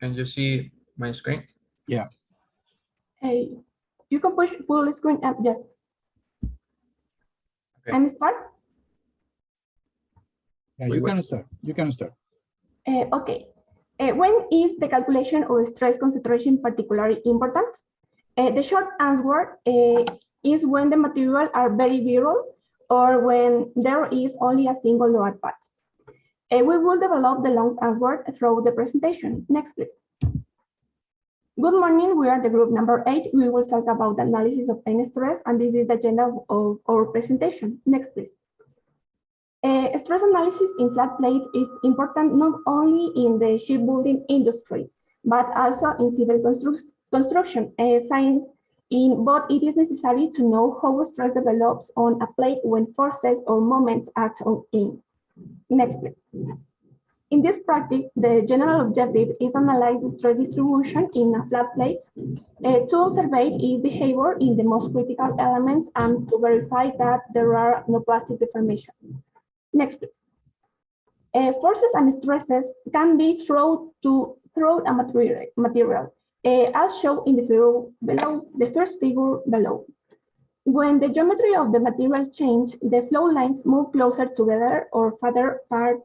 Can you see my screen? Yeah. You can push full screen up, yes. Okay. I'm start. Yeah, you can start. You can start. Okay. When is the calculation of stress concentration particularly important? The short answer is when the materials are very viral or when there is only a single load path. We will develop the long answer through the presentation. Next, please. Good morning, we are the group number 8. We will talk about the analysis of pain stress, and this is the agenda of our presentation. Next, please. Stress analysis in flat plate is important not only in the shipbuilding industry, but also in civil construction science. In both, it is necessary to know how stress develops on a plate when forces or moments act on it. Next, please. In this practice, the general objective is analyze the stress distribution in a flat plate to observe its behavior in the most critical elements and to verify that there are no plastic deformation. Next, please. Forces and stresses can be thrown a material, as shown in the figure below, the first figure below. When the geometry of the material changes, the flow lines move closer together or farther apart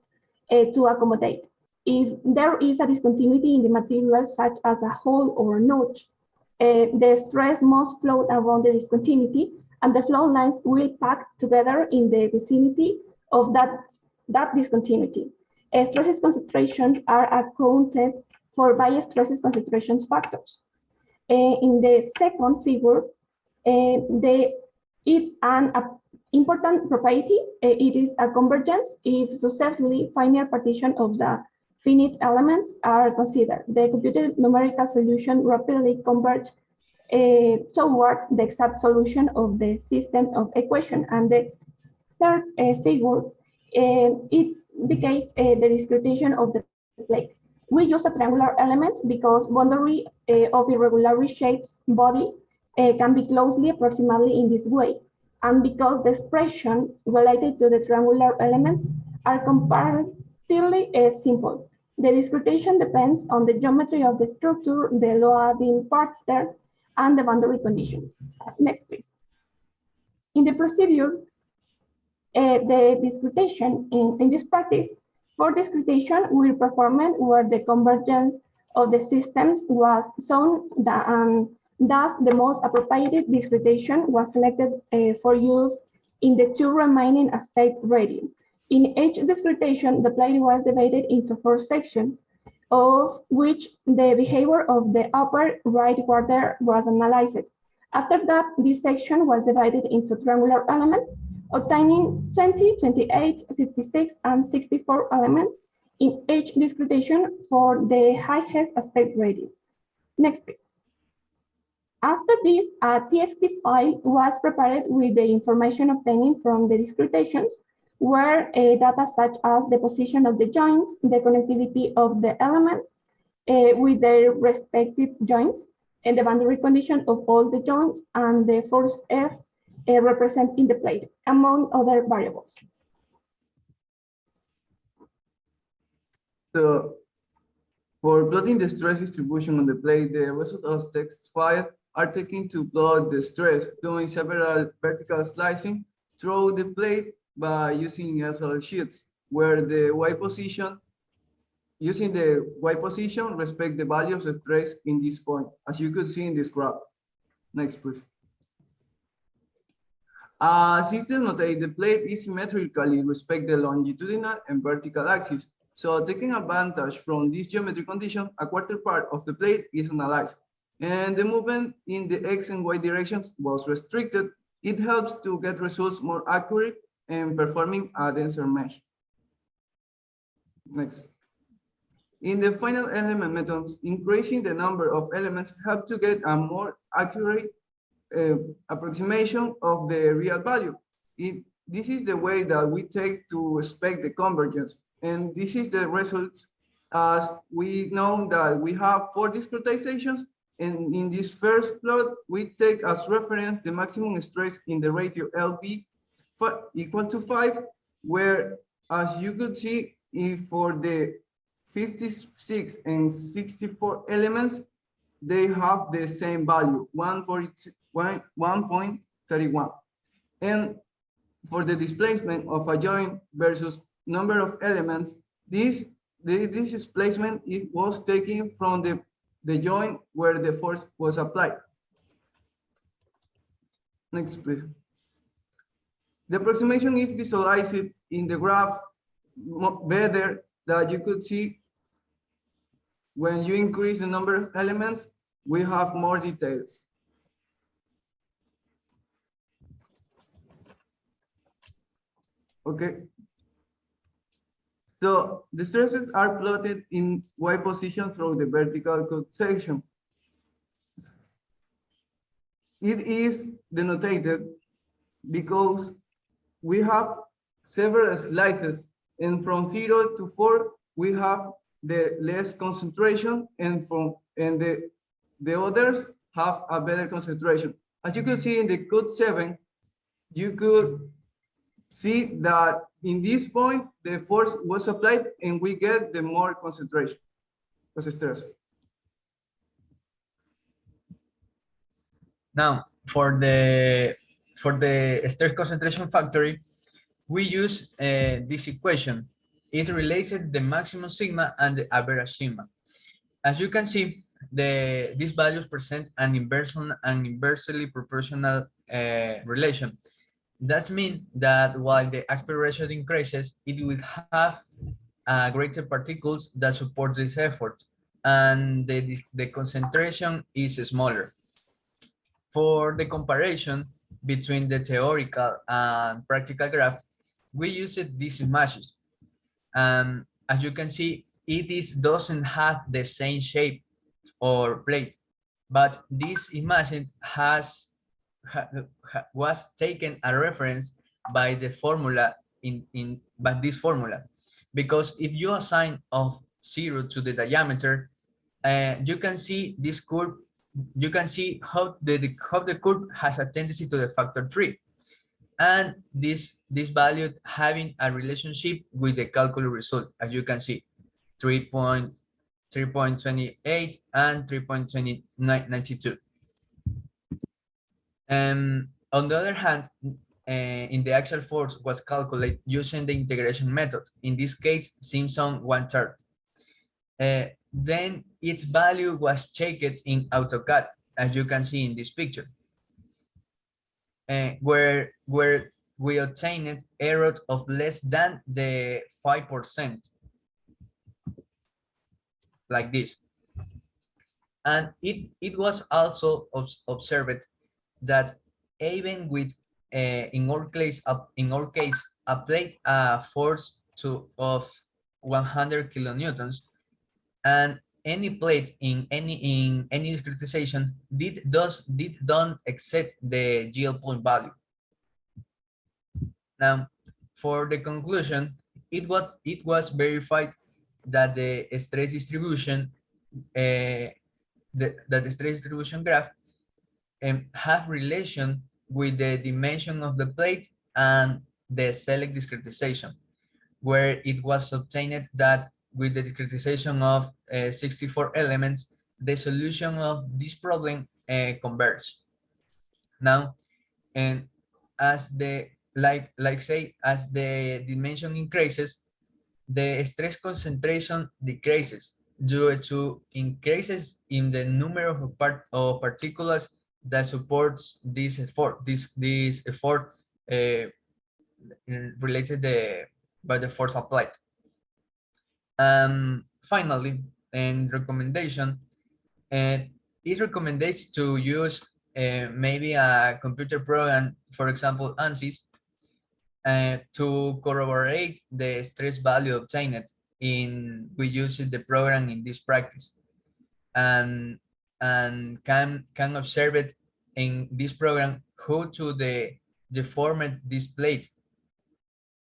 to accommodate. If there is a discontinuity in the material, such as a hole or a notch, the stress must flow around the discontinuity, and the flow lines will pack together in the vicinity of that discontinuity. Stresses concentrations are accounted for by stresses concentration factors. In the second figure, it's an important property. It is a convergence if successively final partition of the finite elements are considered. The computed numerical solution rapidly converges towards the exact solution of the system of equation. And the third figure, it indicates the discretization of the plate. We use a triangular element because boundary of irregular shapes body can be closely approximately in this way, and because the expression related to the triangular elements are comparatively simple. The discretization depends on the geometry of the structure, the loading pattern, and the boundary conditions. Next, please. In the procedure, the discretization in this practice, for discretization we performed where the convergence of the systems was shown and thus the most appropriate discretization was selected for use in the two remaining aspect radius. In each discretization, the plate was divided into 4 sections, of which the behavior of the upper right quarter was analyzed. After that, this section was divided into triangular elements, obtaining 20, 28, 56, and 64 elements in each discretization for the highest aspect radius. Next, please. After this, a TXT file was prepared with the information obtained from the discretizations, where data such as the position of the joints, the connectivity of the elements with their respective joints, and the boundary condition of all the joints, and the force F represented in the plate, among other variables. So, for plotting the stress distribution on the plate, the result of text file are taken to plot the stress, doing several vertical slicing through the plate by using SL sheets, where the Y position, using the Y position, respect the values of stress in this point, as you could see in this graph. Next, please. System notate the plate is symmetrically respect the longitudinal and vertical axis. So taking advantage from this geometry condition, a quarter part of the plate is analyzed, and the movement in the X and Y directions was restricted. It helps to get results more accurate and performing a denser mesh. Next. In the final element methods, increasing the number of elements help to get a more accurate approximation of the real value. This is the way that we take to expect the convergence. And this is the results, as we know that we have 4 discretizations. And in this first plot, we take as reference the maximum stress in the ratio LB equal to 5, where, as you could see, if for the 56 and 64 elements, they have the same value, 1.31. And for the displacement of a joint versus number of elements, this displacement, it was taken from the joint where the force was applied. Next, please. The approximation is visualized in the graph better that you could see when you increase the number of elements, we have more details. Okay. So the stresses are plotted in Y position through the vertical cut section. It is denoted because we have several slices, and from 0 to 4 we have the less concentration, and the others have a better concentration. As you can see in the cut 7, you could see that in this point the force was applied and we get the more concentration of stress. Now, for the stress concentration factor, we use this equation. It relates the maximum sigma and the average sigma. As you can see, these values present an inversely proportional relation. That means that while the aspect ratio increases, it will have greater particles that support this effort, and the concentration is smaller. For the comparison between the theoretical and practical graph, we used these images. As you can see, doesn't have the same shape or plate, but this image was taken a reference by the formula by this formula, because if you assign of 0 to the diameter, you can see this curve. You can see how the curve has a tendency to the factor 3, and this value having a relationship with the calculus result, as you can see, 3.28 and 3.92. On the other hand, in the axial force was calculated using the integration method. In this case, Simpson 1/3. Then its value was checked in AutoCAD, as you can see in this picture, where we obtained error of less than the 5%, like this. And it was also observed that even with in our case applied a force of 100 kilonewtons, and any plate in any discretization don't exceed the GL point value. Now, for the conclusion, it was verified that the stress distribution that the stress distribution graph have relation with the dimension of the plate and the select discretization, where it was obtained that with the discretization of 64 elements, the solution of this problem converges. Now, and as the as the dimension increases, the stress concentration decreases due to increases in the number of particles that supports this effort. This effort related by the force applied. Finally, in recommendation, it recommends to use maybe a computer program, for example, ANSYS, to corroborate the stress value obtained we use the program in this practice, and can observe it in this program how to deform this plate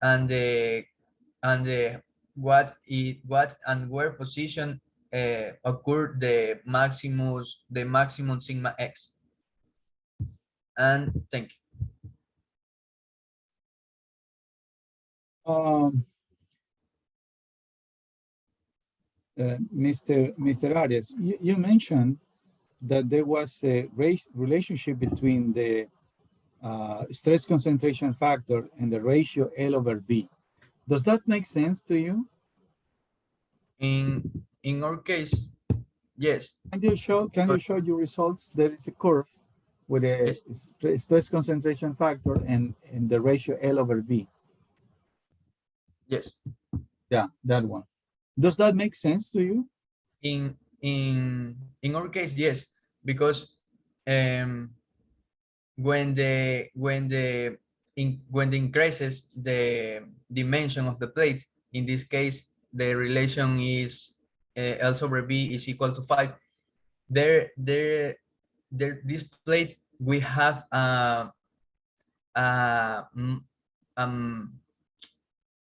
and what and where position occur the maximum sigma x. And thank you. Mr. Arias, you mentioned that there was a relationship between the stress concentration factor and the ratio L over B. Does that make sense to you? In our case, yes, Can you show your results? There is a curve with a yes, stress concentration factor and the ratio L over B. yes. Yeah, that one. Does that make sense to you? In our case, yes, because um, when the increases the dimension of the plate, in this case, the relation is L over B is equal to 5. This plate we have uh, m- um,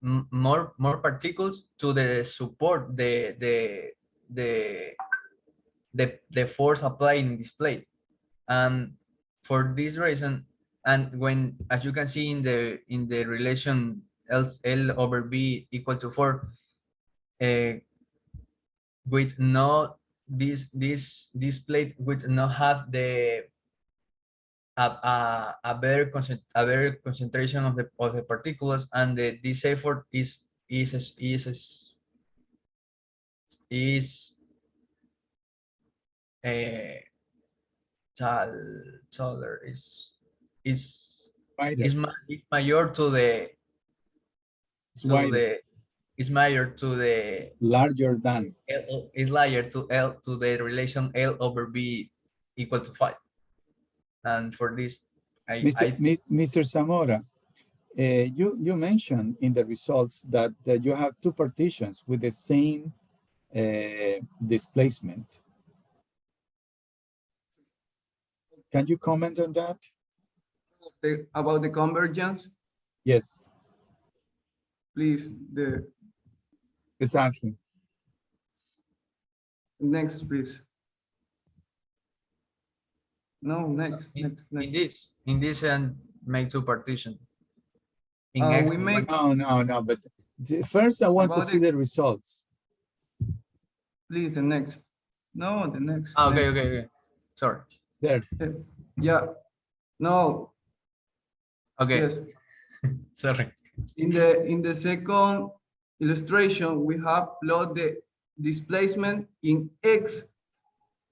more particles to the support the the force applied in this plate, and for this reason, and when, as you can see in the relation L over B equal to 4, uh, with no this plate would not have the a better concentration of the particles, and this effort is is is uh, taller is Wider. is major to the It's wider. is major to the Larger than. L, is larger to L to the relation L over B equal to 5, and for this Mr. Zamora, you mentioned in the results that you have two partitions with the same displacement. Can you comment on that? About the convergence, Yes, please, exactly. next, please. No, next. in this and make two partition in X We and make Y. No, but first I want to About see the results. please the next. No, the next. Okay, next. okay, sorry. There. Yeah. No. Okay. Yes. Sorry. In the second illustration, we have plot the displacement in X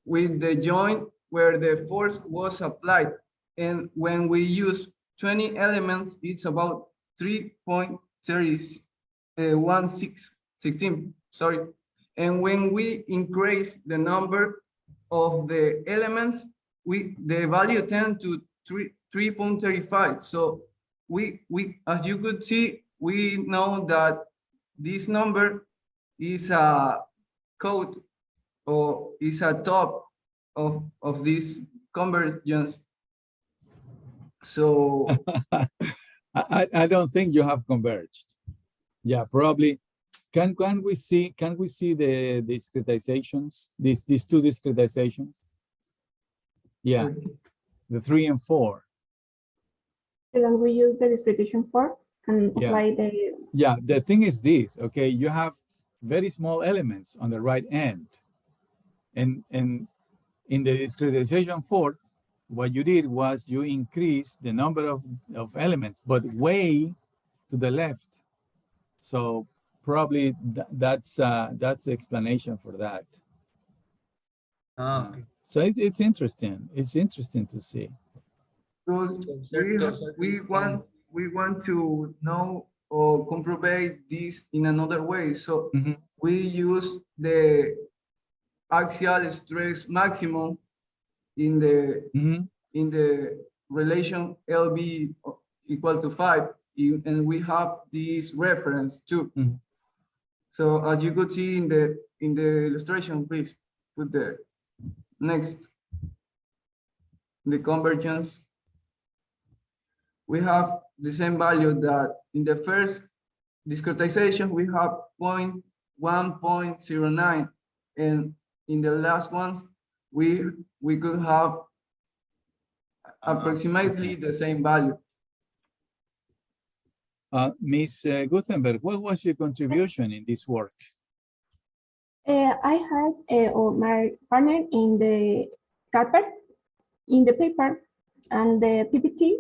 with the joint where the force was applied. And when we use 20 elements, it's about 3.16, sorry. And when we increase the number of the elements, the value tend to 3.35. So we as you could see, we know that this number is a code or is a top of this convergence. So I don't think you have converged. Yeah, probably. Can we see the discretizations, these two discretizations? Yeah, the 3 and 4. Then we use the discretization for and apply the. Yeah, the thing is this, okay, you have very small elements on the right end. And in the discretization 4, what you did was you increased the number of elements, but way to the left. So probably that's the explanation for that. Okay. So it's interesting. It's interesting to see. so we want to know or comprove this in another way. So we use the axial stress maximum in the relation LB equal to 5, and we have this reference too. So as you could see in the illustration, please put the next, the convergence. We have the same value that in the first discretization we have 1.09, and in the last ones we could have approximately the same value. Ms. Guthenberg, what was your contribution in this work? I had or my partner in the carpet, in the paper, and the PPT.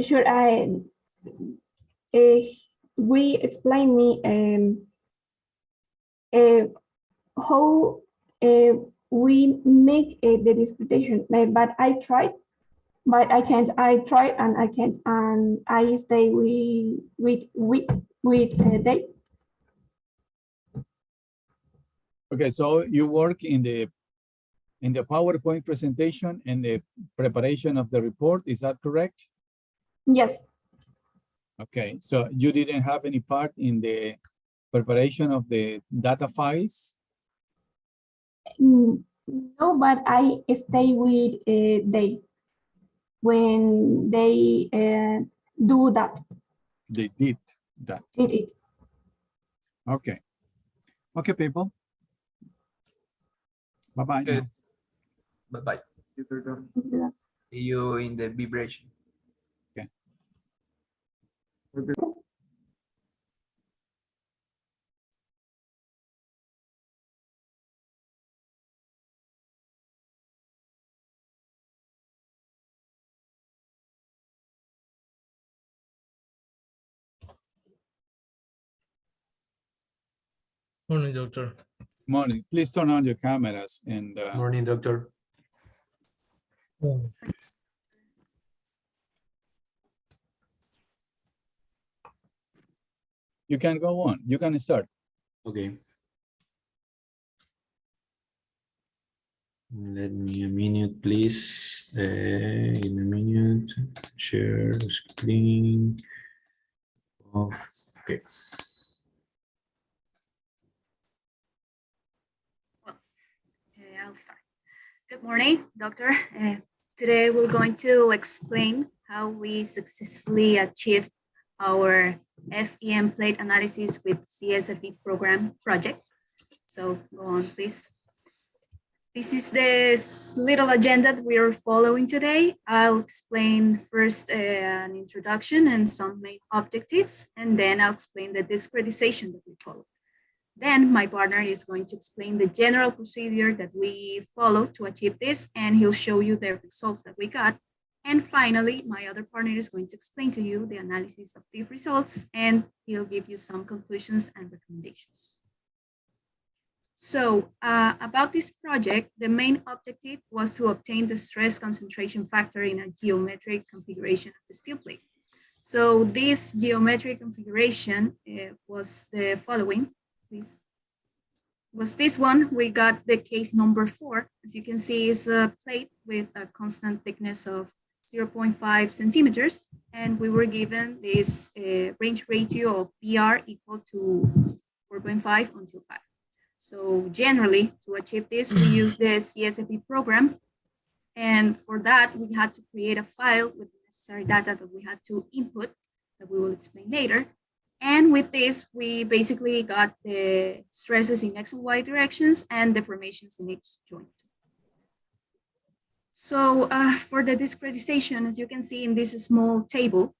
Should I? We explain me how we make the disputation, but I tried, but I can't. I tried and I can't, and I stay with they. Okay, so you work in the PowerPoint presentation and the preparation of the report, is that correct? Yes. Okay, so you didn't have any part in the preparation of the data files? No, but I stay with they when they do that. They did that. Did it. Okay. Okay, people. Bye-bye. Good. Bye-bye. Yeah. See you in the vibration. Morning, doctor. Morning. Please turn on your cameras and Morning, doctor. you can go on. You can start. Okay. Let me a minute, please. In a minute. Share screen. Off. Okay. I'll start. Good morning, doctor. Today we're going to explain how we successfully achieved our FEM plate analysis with CSFE program project. So go on, please. This is this little agenda that we are following today. I'll explain first an introduction and some main objectives, and then I'll explain the discretization that we follow. Then my partner is going to explain the general procedure that we follow to achieve this, and he'll show you the results that we got. And finally, my other partner is going to explain to you the analysis of the results, and he'll give you some conclusions and recommendations. So about this project, the main objective was to obtain the stress concentration factor in a geometric configuration of the steel plate. So this geometric configuration was the following. Please. Was this one. We got the case number 4. As you can see, is a plate with a constant thickness of 0.5 centimeters. And we were given this range ratio of PR equal to 4.5 until 5. So generally, to achieve this, we use the CSFE program. And for that, we had to create a file with the necessary data that we had to input that we will explain later. And with this, we basically got the stresses in X and Y directions and deformations in each joint. So for the discretization, as you can see in this small table,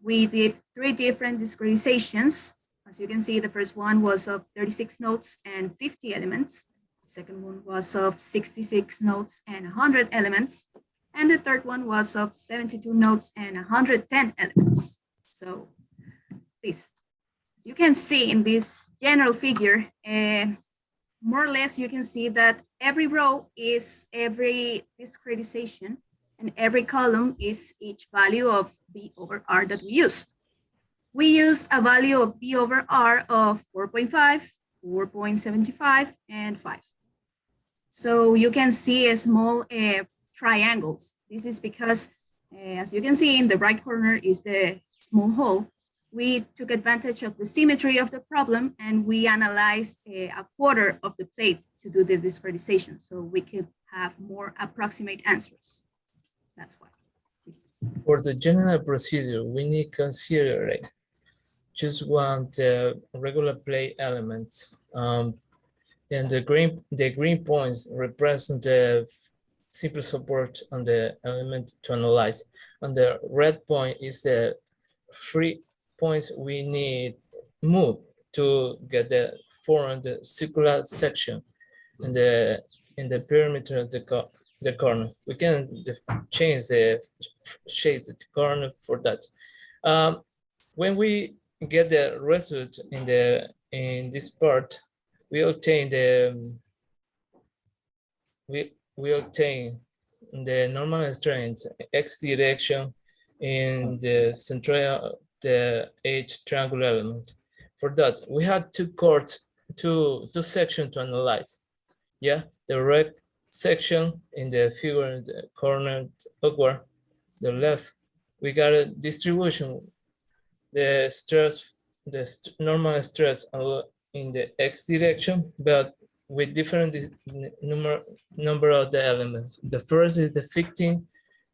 we did 3 different discretizations. As you can see, the first one was of 36 nodes and 50 elements. The second one was of 66 nodes and 100 elements. And the third one was of 72 nodes and 110 elements. So please, as you can see in this general figure, more or less you can see that every row is every discretization and every column is each value of B over R that we used. We used a value of B over R of 4.5, 4.75, and 5. So you can see a small triangles. This is because, as you can see in the right corner is the small hole. We took advantage of the symmetry of the problem and we analyzed a quarter of the plate to do the discretization so we could have more approximate answers. That's why. Please. For the general procedure, we need to consider just one regular plate elements. And the green points represent the simple support on the element to analyze. And the red point is the 3 points we need move to get the form the circular section in the perimeter of the corner. We can change the shape of the corner for that. When we get the result in this part, we obtain the normal strength x direction in the central the H triangular element. For that, we had two sections to analyze. Yeah, the right section in the figure in the corner upward, the left, we got a distribution, the stress, normal stress in the x direction, but with different number of the elements. The first is the 15,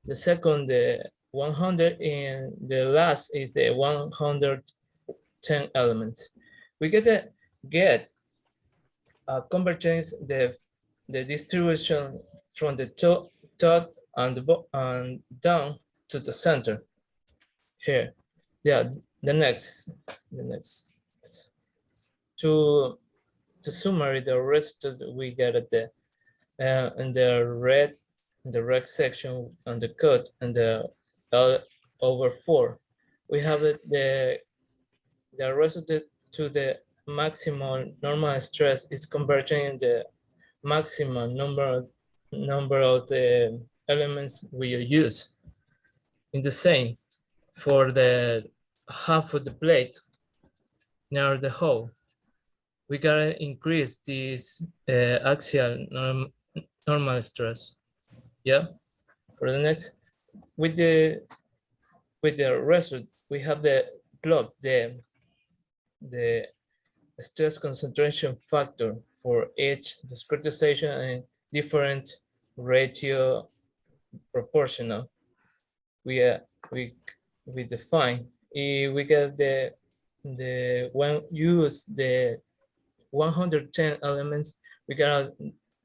the second the 100, and the last is the 110 elements. We get convergence the distribution from the top and down to the center here. Yeah, the next to summary the rest of we get at the in the red section on the cut and the over 4 we have the rest of to the maximum normal stress is converging in the maximum number of the elements we use. In the same for the half of the plate near the hole, we gotta increase this axial normal stress. Yeah. For the next, with the result, we have the plot the stress concentration factor for each discretization and different ratio proportional. We define. We get the when use the 110 elements, we got a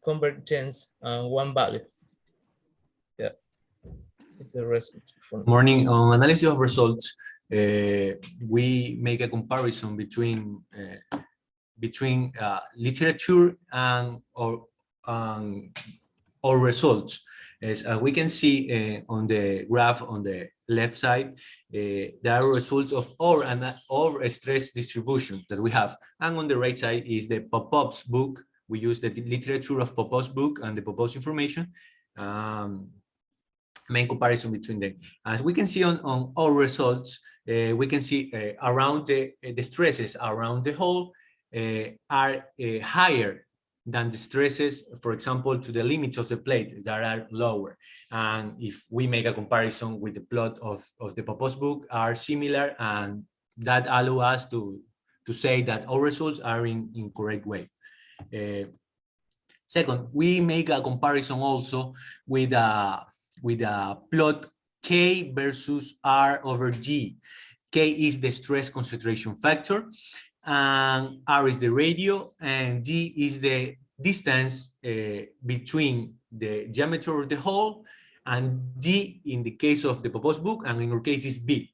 convergence on one value. Yeah, it's the result. Morning. On analysis of results, we make a comparison between literature and or results. As we can see on the graph on the left side, there are a result of or stress distribution that we have. And on the right side is the Popov's book. We use the literature of Popov's book and the Popov's information. Main comparison between them. As we can see on our results, we can see around the stresses around the hole are higher than the stresses, for example, to the limits of the plate that are lower. And if we make a comparison with the plot of the Popov's book are similar, and that allows us to say that our results are in correct way. Second, we make a comparison also with a plot K versus R over G. K is the stress concentration factor, and R is the radio, and G is the distance between the diameter of the hole, and D in the case of the Popov's book, and in our case is B.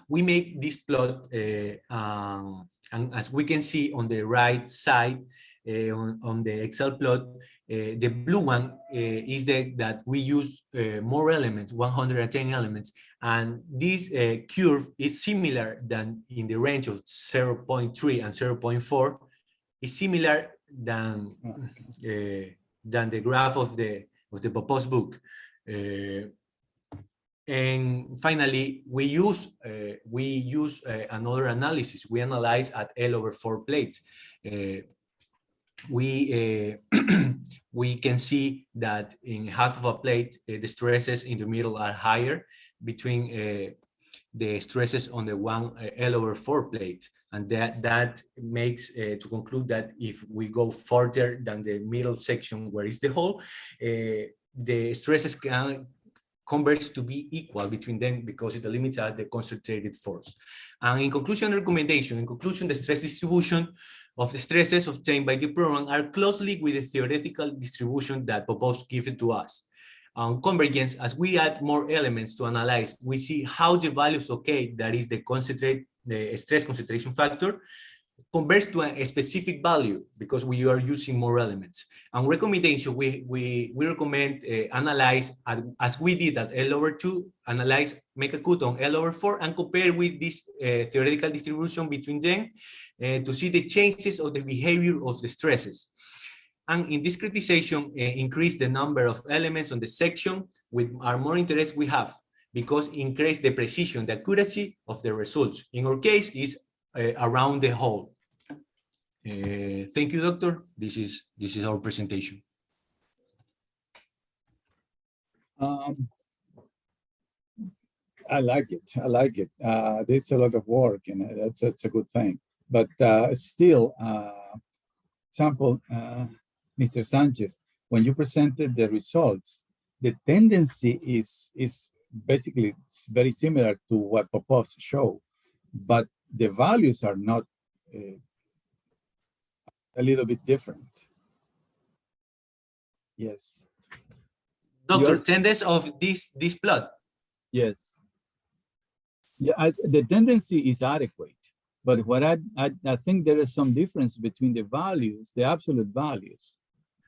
We make this plot, and as we can see on the right side, on the Excel plot, the blue one is that we use more elements, 110 elements, and this curve is similar than in the range of 0.3 and 0.4, is similar than the graph of the Popov's book. And finally, we use another analysis. We analyze at L over 4 plate. We can see that in half of a plate, the stresses in the middle are higher between the stresses on the L over 4 plate. And that makes to conclude that if we go further than the middle section where is the hole, the stresses can converge to be equal between them because the limits are the concentrated force. And in conclusion, the stress distribution of the stresses obtained by the program are closely with the theoretical distribution that Popov given to us. On convergence, as we add more elements to analyze, we see how the values of K, that is the stress concentration factor, converts to a specific value because we are using more elements. And recommendation, we recommend analyze as we did at L over 2, analyze, make a cut on L over 4 and compare with this theoretical distribution between them to see the changes of the behavior of the stresses. And in discretization, increase the number of elements on the section with our more interest we have, because increase the precision, the accuracy of the results. In our case, is around the whole. Thank you, doctor. This is our presentation. I like it. I like it. There's a lot of work, and that's a good thing. But still, example, Mr. Sanchez, when you presented the results, the tendency is basically very similar to what Popov's show, but the values are not a little bit different. Yes. Doctor, Yours? tendency of this plot. Yes. Yeah, the tendency is adequate, but what I think there is some difference between the values, the absolute values,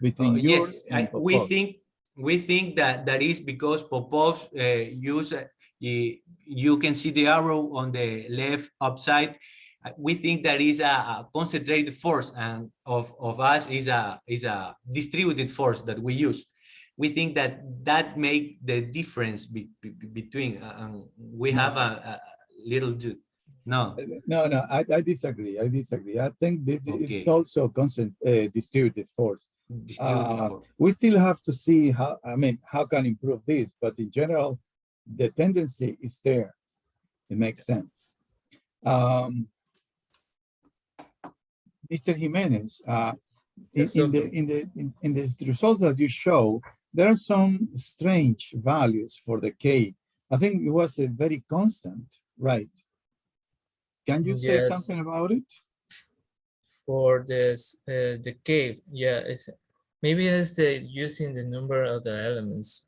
between yours yes, and we think that is because Popov use you can see the arrow on the left upside. We think that is a concentrated force, and of us is a distributed force that we use. We think that make the difference between, we have a little no. I disagree. I think this Okay. it's also distributed force. Distributed force. We still have to see how can improve this, but in general, the tendency is there. It makes sense. Mr. Jimenez, in the results that you show, there are some strange values for the K. I think it was a very constant, right? Can you say something about it? For this, the K, yeah, maybe it's using the number of the elements.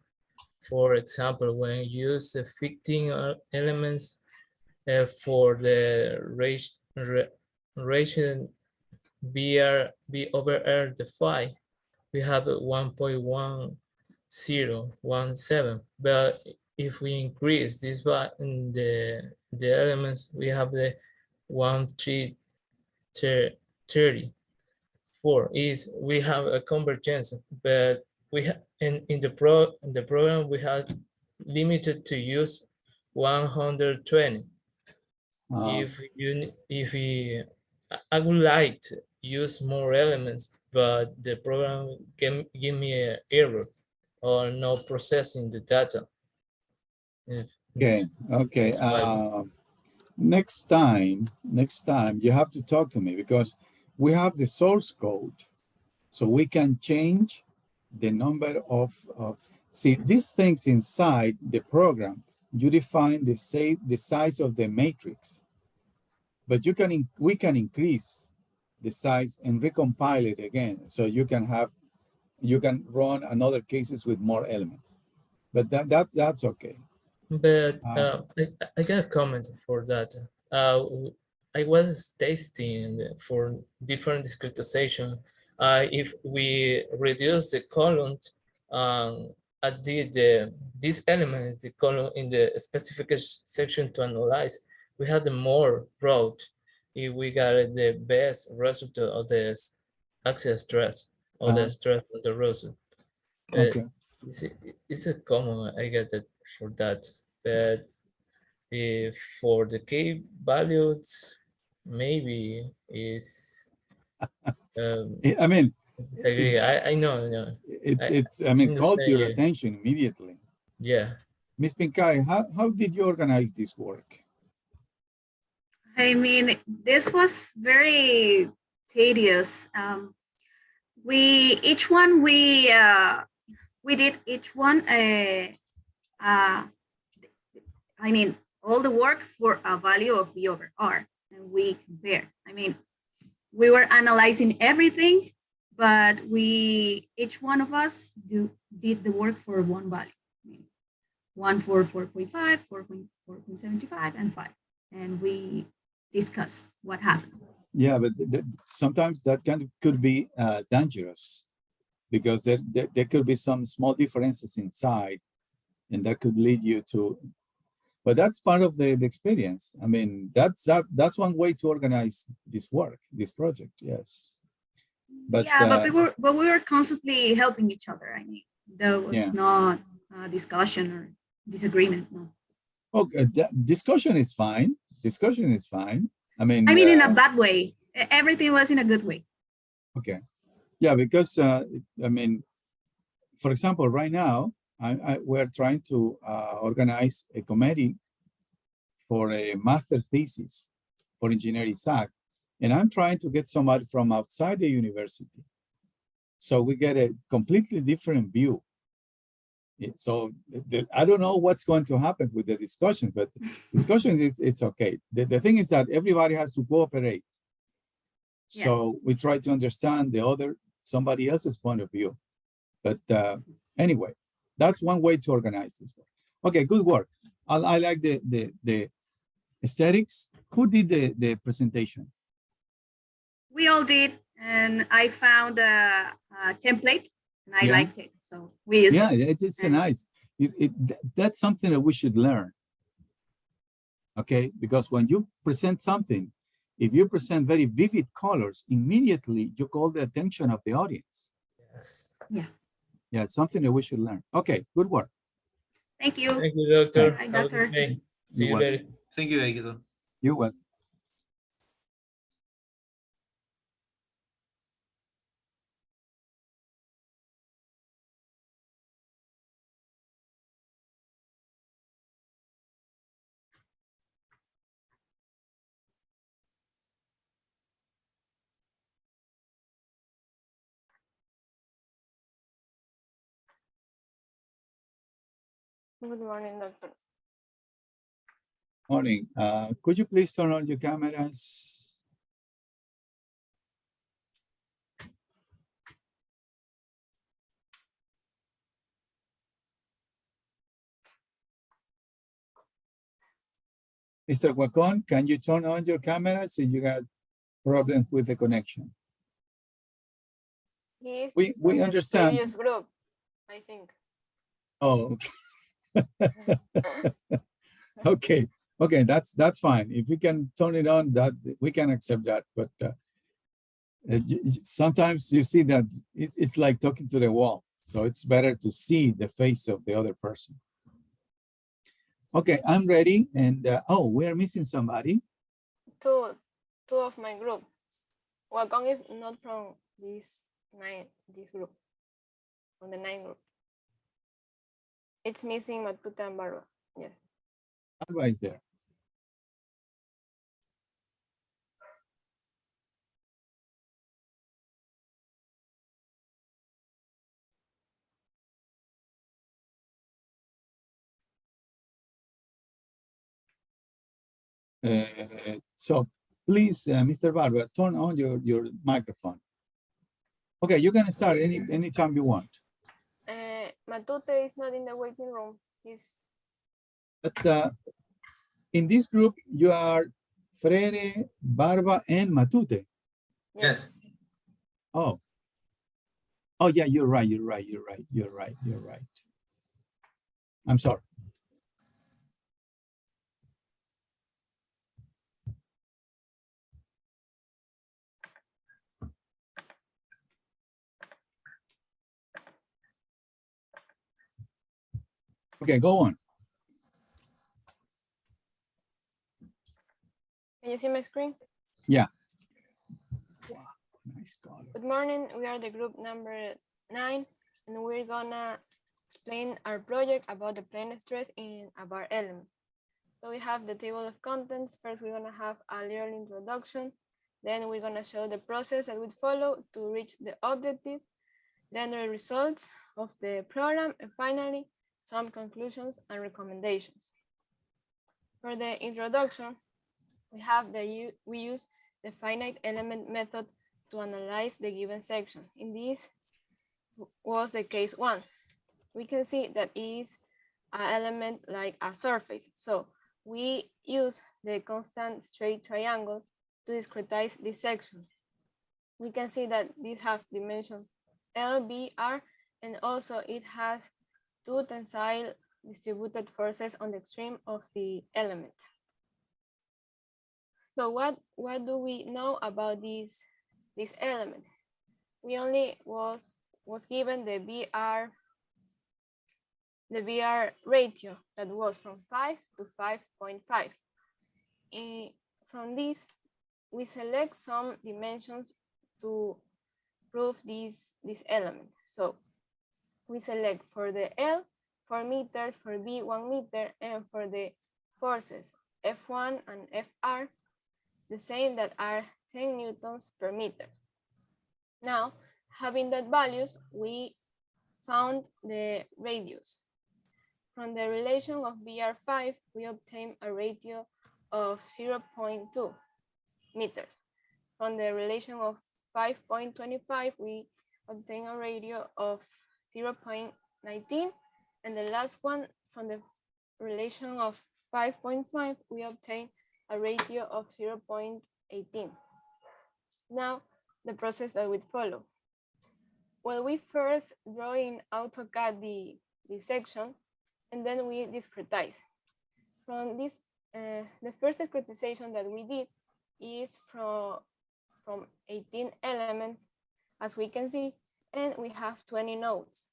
For example, when you use the 15 elements for the ratio B over R defined, we have 1.1017. But if we increase this by the elements, we have the 1.334. We have a convergence, but we in the program we had limited to use 120. I would like to use more elements, but the program can give me an error or no processing the data. Okay. Next time you have to talk to me, because we have the source code, so we can change the number of see these things inside the program. You define the size of the matrix, but we can increase the size and recompile it again, so you can run another cases with more elements. But that's okay. But I got a comment for that. I was testing for different discretization. If we reduce the columns, I did this element is the column in the specification section to analyze. We had the more route if we got the best result of the axial stress or the stress on the result. Okay. It's a common, I get it for that. But if for the K values, maybe is I mean, disagree. I know. It's calls your attention immediately. Yeah. Ms. Pincay, how did you organize this work? I mean, this was very tedious. We did each one. I mean, all the work for a value of B over R, and we compare. I mean, we were analyzing everything, but each one of us did the work for one value. One for 4.5, 4.75, and 5. And we discussed what happened. Yeah, but sometimes that could be dangerous because there could be some small differences inside, and that could lead you to. But that's part of the experience. I mean, that's one way to organize this work, this project. Yes. But yeah, but we were constantly helping each other. I mean, there was not a discussion or disagreement. No. Okay, discussion is fine. Discussion is fine. I mean, in a bad way. Everything was in a good way. Okay. Yeah, because I mean, for example, right now, we're trying to organize a committee for a master thesis for engineering SAC, and I'm trying to get somebody from outside the university, so we get a completely different view. So I don't know what's going to happen with the discussion, but discussion it's okay. The thing is that everybody has to cooperate. So we try to understand somebody else's point of view. But anyway, that's one way to organize this work. Okay, good work. I like the aesthetics. Who did the presentation? We all did, and I found a template, and I liked it. So we used it. It's nice. That's something that we should learn. Okay, because when you present something, if you present very vivid colors, immediately you call the attention of the audience. Yes. Yeah. Yeah, it's something that we should learn. Okay, good work. Thank you. Thank you, doctor. Hi, Have a doctor. good day. See You're you welcome. later. Thank you, Aikido. You're welcome. Good morning, doctor. Morning. Could you please turn on your cameras? Mr. Wacon, can you turn on your cameras if you got problems with the connection? He is We from the understand. previous group, I think. Oh, okay. Okay, that's fine. If we can turn it on, that we can accept that. But sometimes you see that it's like talking to the wall. So it's better to see the face of the other person. Okay, I'm ready. And oh, we're missing somebody. Two of my group. Welcome is not from this group, from the 9 group. It's missing Matuta and Barba. Yes. Barba is there. So please, Mr. Barba, turn on your microphone. Okay, you can start anytime you want. Matute is not in the waiting room. He's. But in this group, you are Freire, Barba, and Matute. Yes. Oh. Oh yeah, you're right. I'm sorry. Okay, go on. Can you see my screen? Yeah. Wow, nice color. Good morning. We are the group number 9, and we're gonna explain our project about the plane stress in a bar element. So we have the table of contents. First, we're gonna have a little introduction. Then we're gonna show the process that would follow to reach the objective. Then the results of the program, and finally, some conclusions and recommendations. For the introduction, we use the finite element method to analyze the given section. In this was the case 1. We can see that it is an element like a surface. So we use the constant straight triangle to discretize this section. We can see that these have dimensions L, B, R, and also it has 2 tensile distributed forces on the extreme of the element. So what do we know about this element? We only was given the BR ratio that was from 5 to 5.5. From this, we select some dimensions to prove this element. So we select for the L 4 meters, for B 1 meter, and for the forces F1 and FR, the same that are 10 newtons per meter. Now, having that values, we found the radius. From the relation of BR5, we obtain a ratio of 0.2 meters. From the relation of 5.25, we obtain a ratio of 0.19. And the last one, from the relation of 5.5, we obtain a ratio of 0.18. Now, the process that would follow. Well, we first draw in AutoCAD the section, and then we discretize. From this, the first discretization that we did is from 18 elements, as we can see, and we have 20 nodes.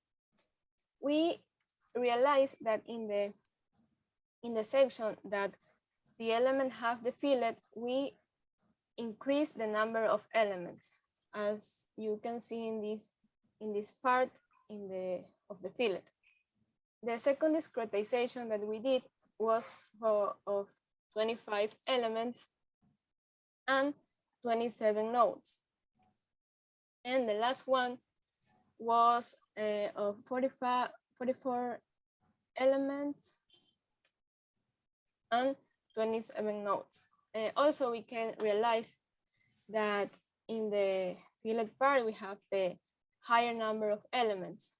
We realize that in the section that the element have the fillet, we increase the number of elements, as you can see in this part of the fillet. The second discretization that we did was of 25 elements and 27 nodes. And the last one was of 44 elements and 27 nodes. Also, we can realize that in the fillet part, we have the higher number of elements.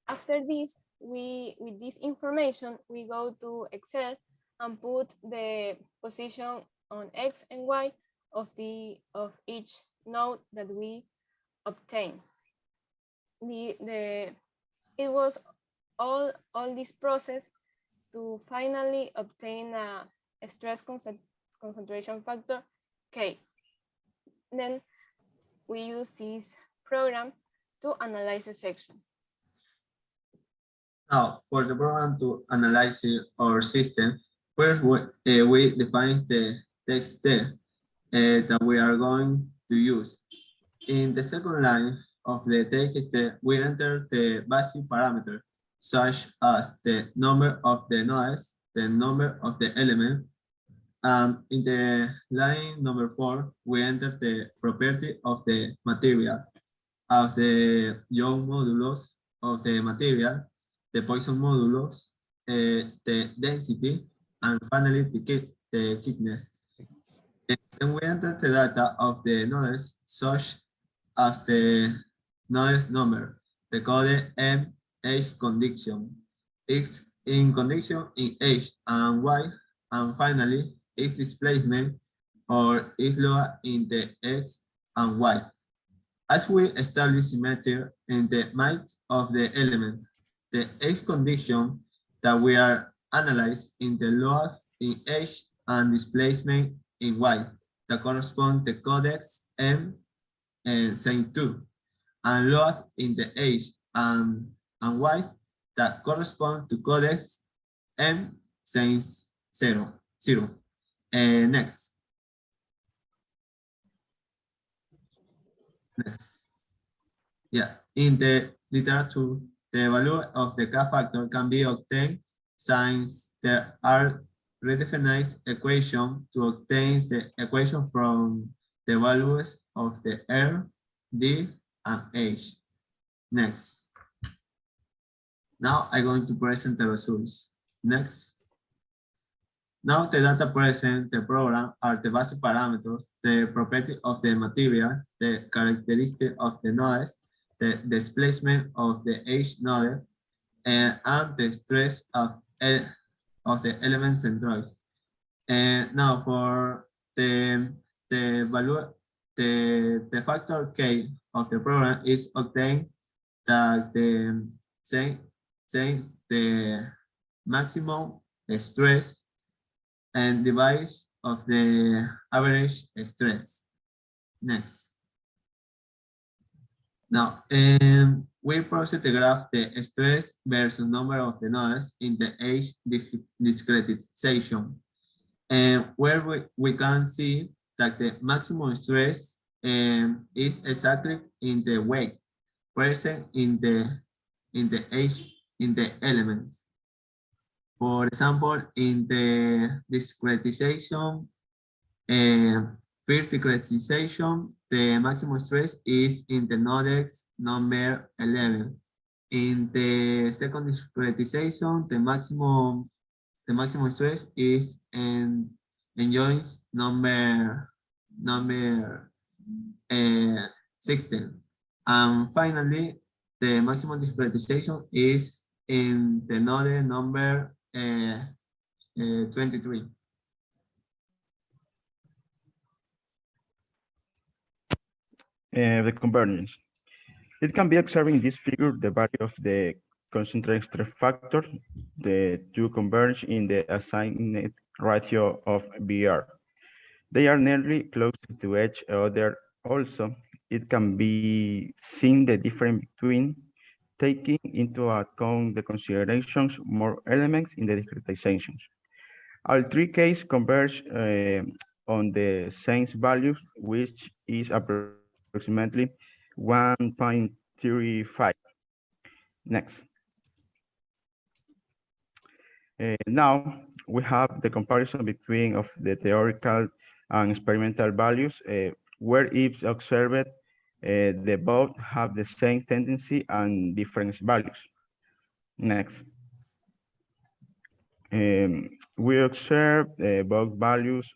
After this, with this information, we go to Excel and put the position on X and Y of each node that we obtain. It was all this process to finally obtain a stress concentration factor K. Then we use this program to analyze the section. Now, for the program to analyze our system, first we define the text there that we are going to use. In the second line of the text, we enter the basic parameter, such as the number of the nodes, the number of the element. In the line number 4, we enter the property of the material, of the Young modulus of the material, the Poisson modulus, the density, and finally the thickness. Then we enter the data of the nodes, such as the nodes number, the code M, H condition, X in condition in H and Y, and finally its displacement or its load in the X and Y. As we establish symmetry in the might of the element, the H condition that we are analyzed in the loads in H and displacement in Y that correspond to codex M and sin 2, and load in the H and Y that correspond to codex M sin 0. Next. Yeah, in the literature, the value of the K factor can be obtained since there are redefined equations to obtain the equation from the values of the R, D, and H. Next. Now I'm going to present the results. Next. Now the data present, the program are the basic parameters, the property of the material, the characteristic of the nodes, the displacement of the edge node, and the stress of the elements centroids. And now for the value, the factor K of the program is obtained that the since the maximum stress and device of the average stress. Next. Now, we proceed to graph the stress versus number of the nodes in the age discretization. And where we can see that the maximum stress is exactly in the weight present in the age in the elements. For example, in the discretization first discretization, the maximum stress is in the nodes number 11. In the second discretization, the maximum stress is in joints number 16. And finally, the maximum discretization is in the node number 23. The convergence. It can be observed in this figure the value of the concentrated stress factor. The two converge in the assigned ratio of BR. They are nearly close to each other. Also, it can be seen the difference between taking into account the considerations more elements in the discretizations. All three cases converge on the same values, which is approximately 1.35. Next. Now we have the comparison between of the theoretical and experimental values, where if observed, they both have the same tendency and different values. Next. We observe both values.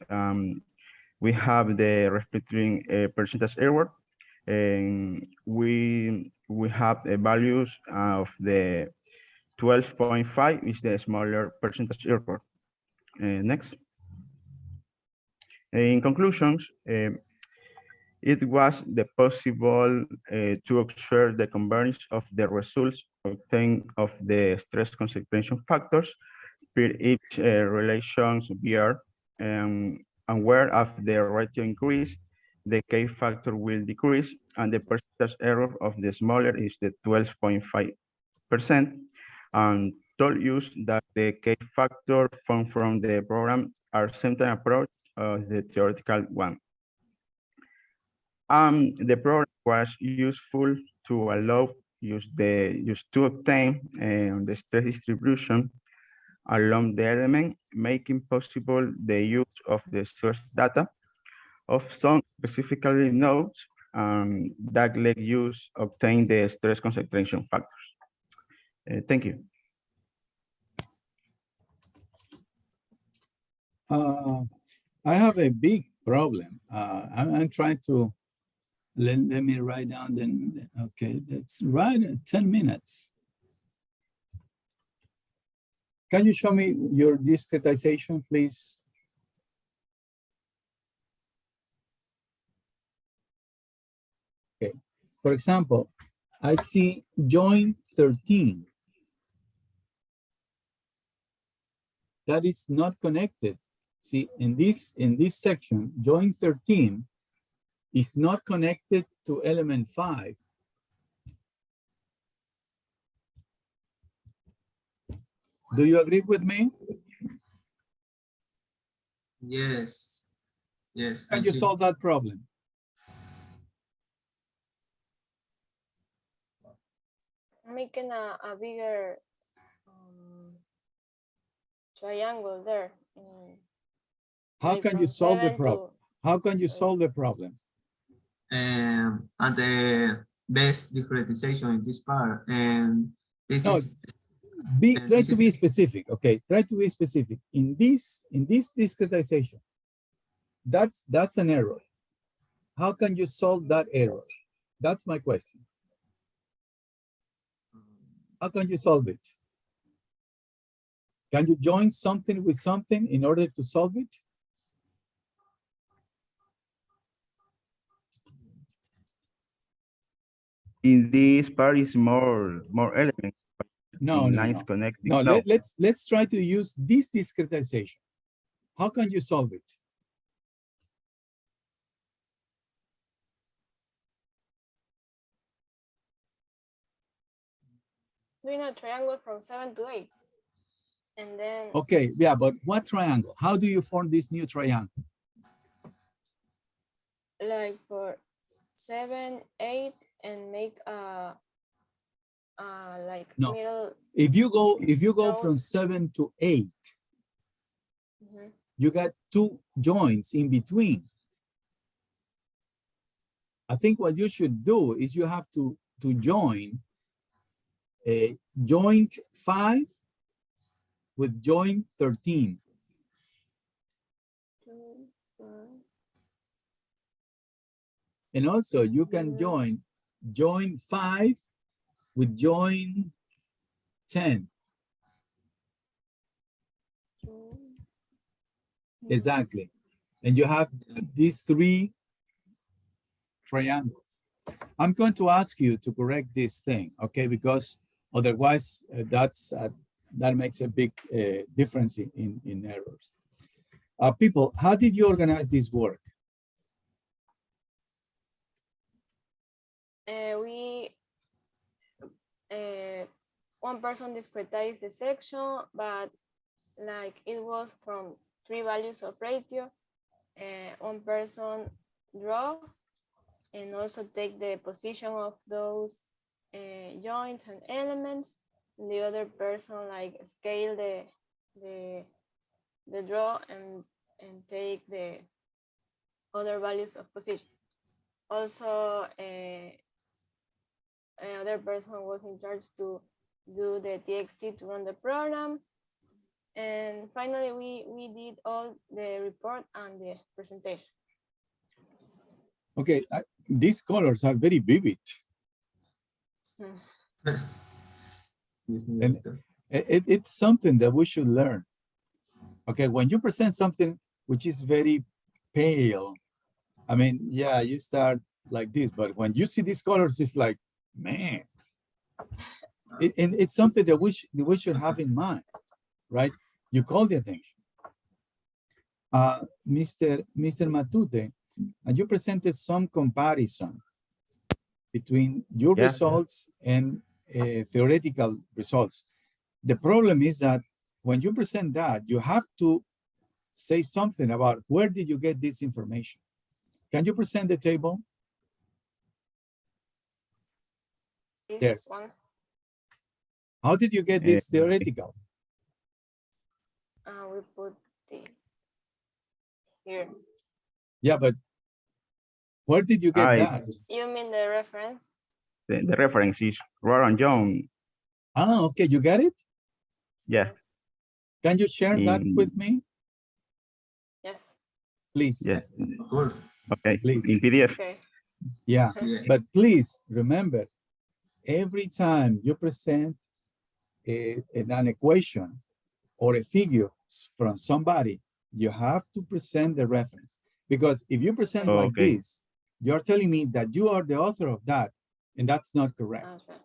We have the respecting percentage error, and we have the values of the 12.5 is the smaller percentage error. Next. In conclusions, it was the possible to observe the convergence of the results obtained of the stress concentration factors per each relations BR, and where as the ratio increase, the K factor will decrease, and the percentage error of the smaller is the 12.5%. And told you that the K factor found from the program are same approach of the theoretical one. The program was useful to allow to obtain the stress distribution along the element, making possible the use of the source data of some specifically nodes that let use obtain the stress concentration factors. Thank you. I have a big problem. I'm trying to, let me write down then. Okay, that's right, 10 minutes. Can you show me your discretization, please? Okay, for example, I see joint 13. That is not connected. See, in this section, joint 13 is not connected to element 5. Do you agree with me? Yes. Yes. Can you solve that problem? Making a bigger triangle there. How Like can you from solve the 7 to- problem? How can you solve the problem? And the best discretization in this part, and this No, is Try to be specific. Okay, try to be specific. In this discretization, that's an error. How can you solve that error? That's my question. How can you solve it? Can you join something with something in order to solve it? In this part is more elements. No, in no, lines no. connecting. No, let's try to use this discretization. How can you solve it? Doing a triangle from 7 to 8. And then Okay, yeah, but what triangle? How do you form this new triangle? like for 7, 8, and make a like No. middle. If you go No. from 7 to 8, Mhm. you got 2 joints in between. I think what you should do is you have to join a joint 5 with joint 13. And also you can join 5 with join 10. Exactly. And you have these 3 triangles. I'm going to ask you to correct this thing, okay? Because otherwise that makes a big difference in errors. People, how did you organize this work? We one person discretized the section, but like it was from 3 values of ratio. One person draw and also take the position of those joints and elements. And the other person like scale the draw and take the other values of position. Also, another person was in charge to do the TXT to run the program. And finally, we did all the report and the presentation. Okay, these colors are very vivid. And it's something that we should learn. Okay, when you present something which is very pale, I mean, yeah, you start like this, but when you see these colors, it's like, man. And it's something that we should have in mind, right? You call the attention. Mr. Matute, and you presented some comparison between your results and theoretical results. The problem is that when you present that, you have to say something about where did you get this information. Can you present the table? This one. How did you get this theoretical? We put the here. Yeah, but where did you get that? You mean the reference? The reference is Roland Young. Ah, okay, you got it? Yeah. Yes. Can you share that with me? Yes. Please. Yeah. Okay. Please. In PDF. Okay. Yeah, but please remember, every time you present an equation or a figure from somebody, you have to present the reference. Because if you present like this, you're telling me that you are the author of that, and that's not correct. Okay.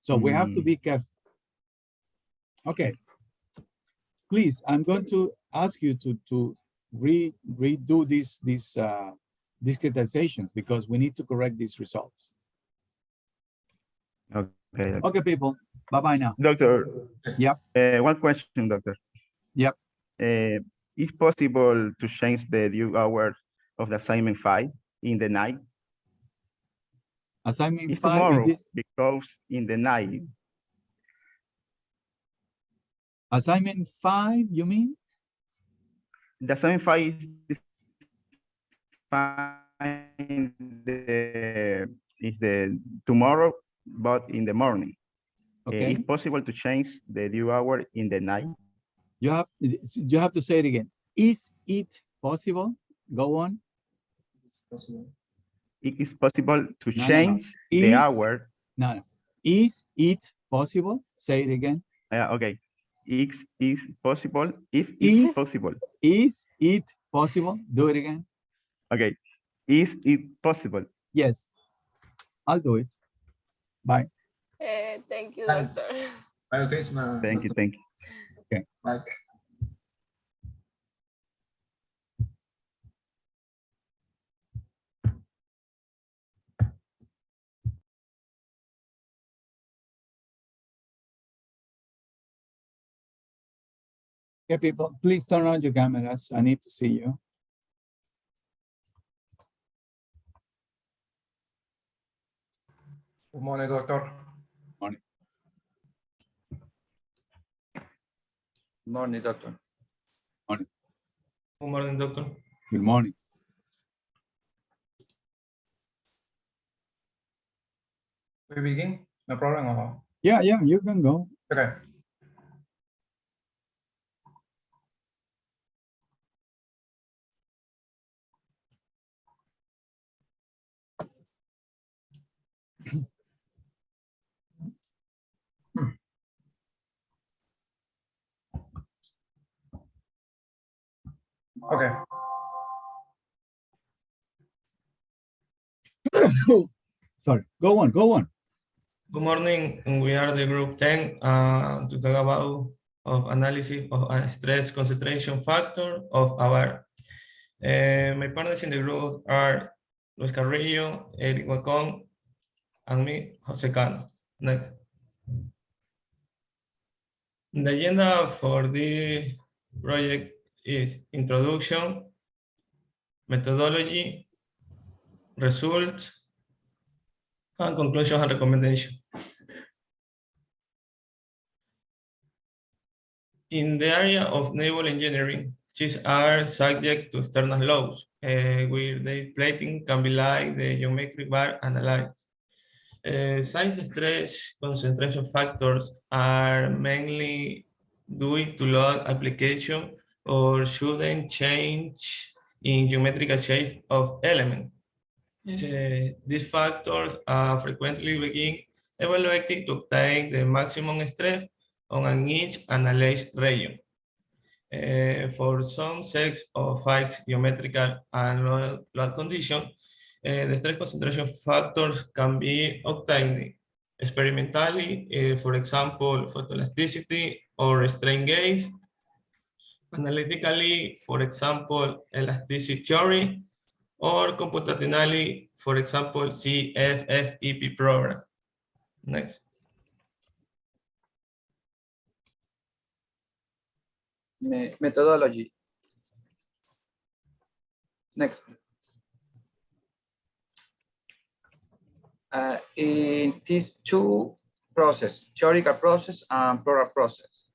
So we have to be careful. Okay. Please, I'm going to ask you to redo these discretizations because we need to correct these results. Okay. Okay, people. Bye-bye now. Doctor. Yep. One question, doctor. Yep. Is possible to change the due hour of the assignment 5 in the night? Assignment it's 5 tomorrow is this? because in the night. Assignment 5, you mean? The assignment 5 is the tomorrow, but in the morning. Okay. It's possible to change the due hour in the night. You have to say it again. Is it possible? Go on. It is possible to No. change the hour. No. Is it possible? Say it again. Okay. Is possible if it's possible. Is it possible? Do it again. Okay. Is it possible? Yes. I'll do it. Bye. Thank you, Thanks. doctor. Merry Christmas. Thank you. Thank you. Okay. Bye. Okay, people, please turn on your cameras. I need to see you. Good morning, doctor. Morning. Good morning, doctor. Morning. Good morning, doctor. Good morning. We begin? No problem. Yeah, you can go. Okay. Okay. Sorry. Go on. Good morning. We are the group 10 to talk about analysis of a stress concentration factor of AVAR. My partners in the group are Luis Carrillo, Eric Wacon, and me, Jose Cano. Next. The agenda for this project is introduction, methodology, results, and conclusion and recommendation. In the area of naval engineering, these are subject to external laws, where the plating can be like the geometric bar analyzed. Science stress concentration factors are mainly due to load application or shouldn't change in geometrical shape of element. These factors are frequently begin evaluating to obtain the maximum stress on an each analyzed region. For some sets of fixed geometrical and load condition, the stress concentration factors can be obtained experimentally, for example, photoelasticity or strain gauge. Analytically, for example, elasticity theory, or computationally, for example, CFFEP program. Next. Methodology. Next. In these two processes, theoretical process and program process.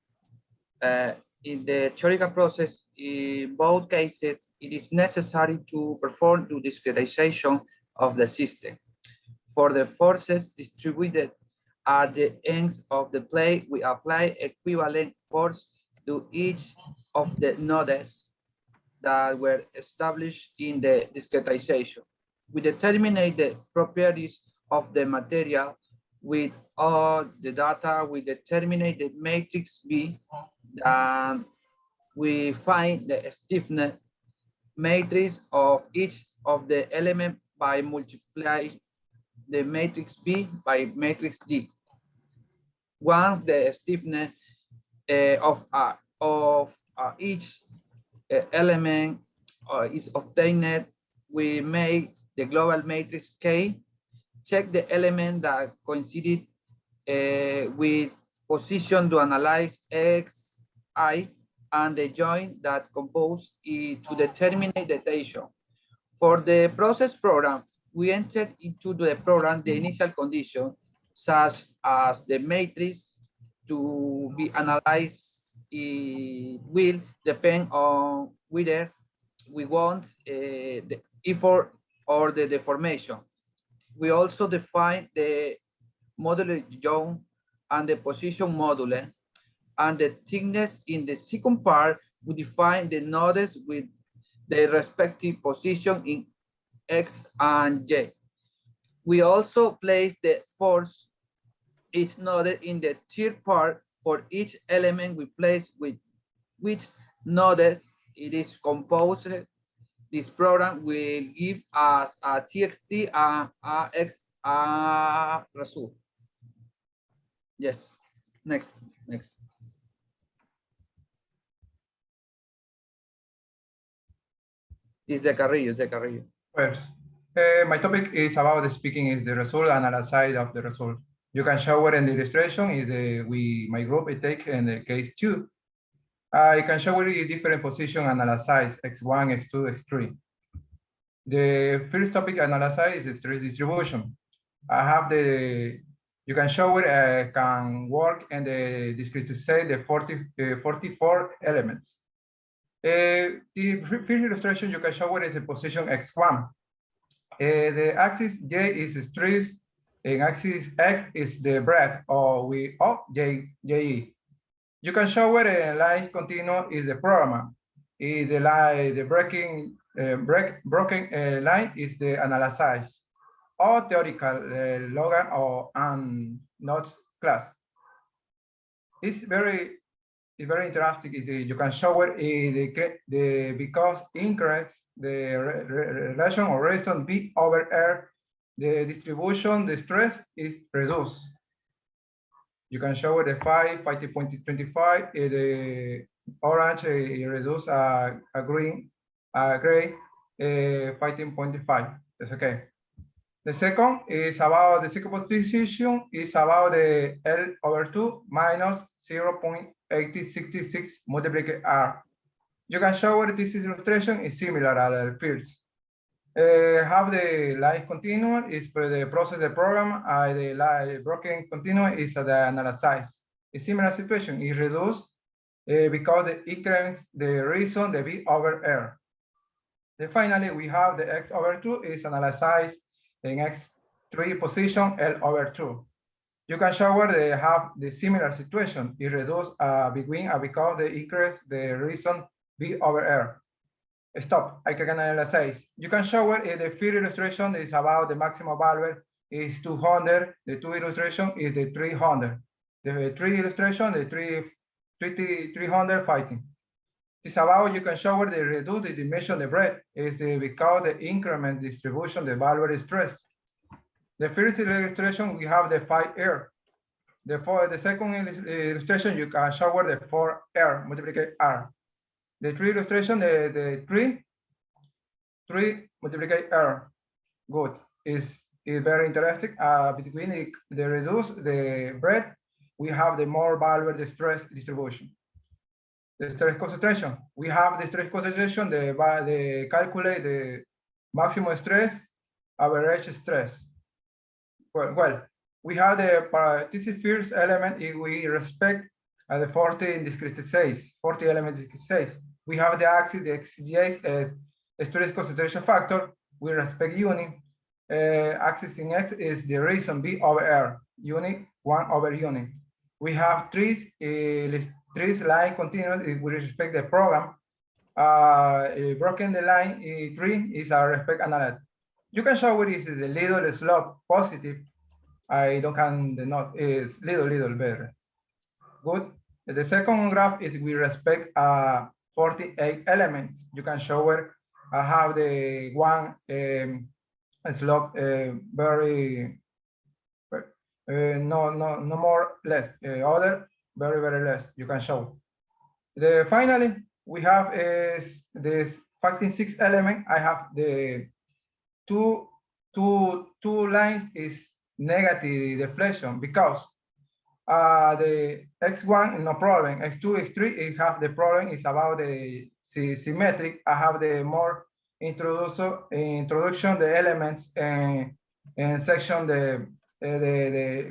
In the theoretical process, in both cases, it is necessary to perform the discretization of the system. For the forces distributed at the ends of the plate, we apply equivalent force to each of the nodes that were established in the discretization. We determine the properties of the material with all the data. We determine the matrix B, and we find the stiffness matrix of each of the element by multiply the matrix B by matrix D. Once the stiffness of each element is obtained, we make the global matrix K, check the element that coincided with position to analyze Xi, and the joint that compose it to determine the tension. For the process program, we entered into the program the initial condition, such as the matrix to be analyzed. It will depend on whether we want the effort or the deformation. We also define the modular joint and the position module. And the thickness in the second part, we define the nodes with their respective position in X and Y. We also place the force each node in the third part. For each element we place with which nodes it is composed. This program will give us a TXT and a X result. Yes, next. Is the Carrillo. First, my topic is about the speaking is the result and analyze of the result. You can show it in the illustration is my group I take in the case 2. I can show it in different position analyze x1, x2, x3. The first topic analyze is stress distribution. I have you can show it can work and the discretize the 44 elements. The first illustration you can show it is a position x1. The axis Y is stress, and axis X is the breadth, or JE. You can show where a line continuum is the program. The broken line is the analyze, or theoretical Logan or nodes class. It's very interesting. You can show it because increments the relation or relation B over R, the distribution, the stress is reduced. You can show it the 5.25, the orange reduce a green, gray 15.5. That's okay. The second is about the second position is about the L over 2 minus 0.8066 multiplied R. You can show that this illustration is similar to the first. Have the line continuum is for the process the program, the line broken continuum is the analyze. A similar situation is reduced because it increments the reason the B over R. Then finally, we have the X over 2 is analyzed in X3 position L over 2. You can show where they have the similar situation. It reduces between because they increase the reason B over R. Stop, I can analyze. You can show where the first illustration is about the maximum value is 200. The two illustration is the 300. The three illustration, the 300 fighting. It's about you can show where they reduce the dimension of the breadth is because the increment distribution, the value is stress. The first illustration, we have the 5R. The second illustration, you can show where the 4R multiplied R. The three illustration, the 3 multiplied R. Good. Is very interesting. Between the reduce the breadth, we have the more value the stress distribution. The stress concentration. We have the stress concentration, the calculate the maximum stress, average stress. Well, we have this first element if we respect the 40 discretize, 40 element discretize. We have the axis, the XJ as stress concentration factor. We respect unit. Axis in X is the reason B over R, unit 1 over unit. We have three line continuous if we respect the program. Broken the line 3 is our respect analysis. You can show what is the little slope positive. I don't can the note is little better. Good. The second graph is we respect 48 elements. You can show where I have the one slope very no more less other very less. You can show. Finally we have is this 56 element. I have the two lines is negative deflection because the x1 no problem, x2 x3 it have the problem is about the symmetric. I have the more introduction the elements and section the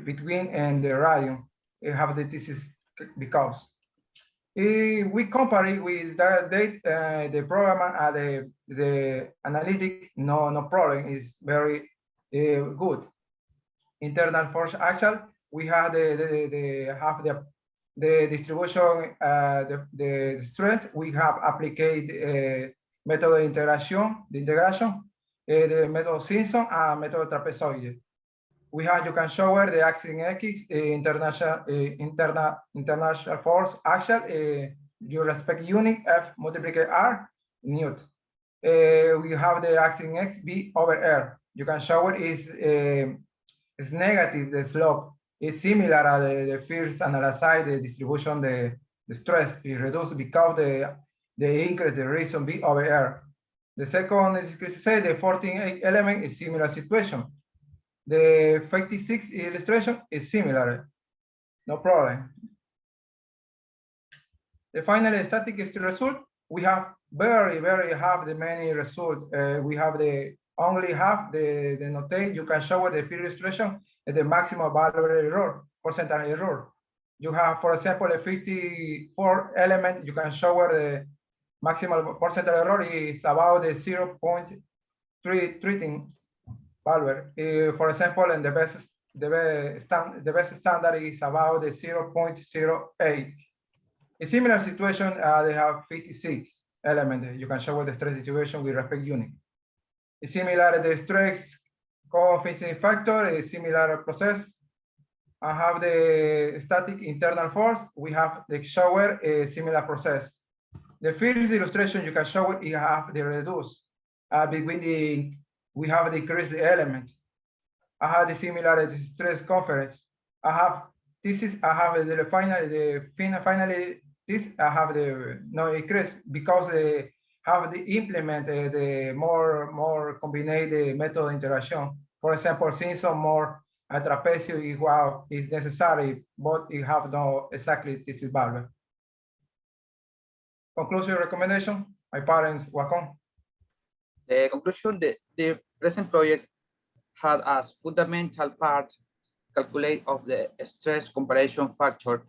between and the radio. You have the this is because if we compare it with the program and the analytic no problem is very good. Internal force actual we have the distribution, the stress. We have applied method of integration, the method Simpson and method trapezoid. We have, you can show where the axis X, international force axial, you respect unit F multiplied R Newton. We have the axis X B over R. You can show it is negative, the slope is similar to the first analyzed the distribution, the stress is reduced because the increase the reason B over R. The second is say the 14 element is similar situation. The 56 illustration is similar, no problem. The final static is the result. We have very have the many results. We have only have the notate. You can show the field illustration at the maximum value error, percentage error. You have, for example, a 54 element. You can show where the maximum percentage error is about the 0.3 value. For example, and the best standard is about the 0.08. A similar situation, they have 56 elements. You can show the stress distribution with respect unit. It's similar, the stress coefficient factor is similar process. I have the static internal force. We have the shower, a similar process. The first illustration you can show it, you have the reduce between we have the increased element. I have the similar stress conference. I have finally this I have the no increase because they have the implement the more combined method interaction. For example, since some more trapezium is necessary, but it have no exactly this value. Conclusion recommendation. My parents welcome. The conclusion, the present project had as fundamental part calculate of the stress comparison factor,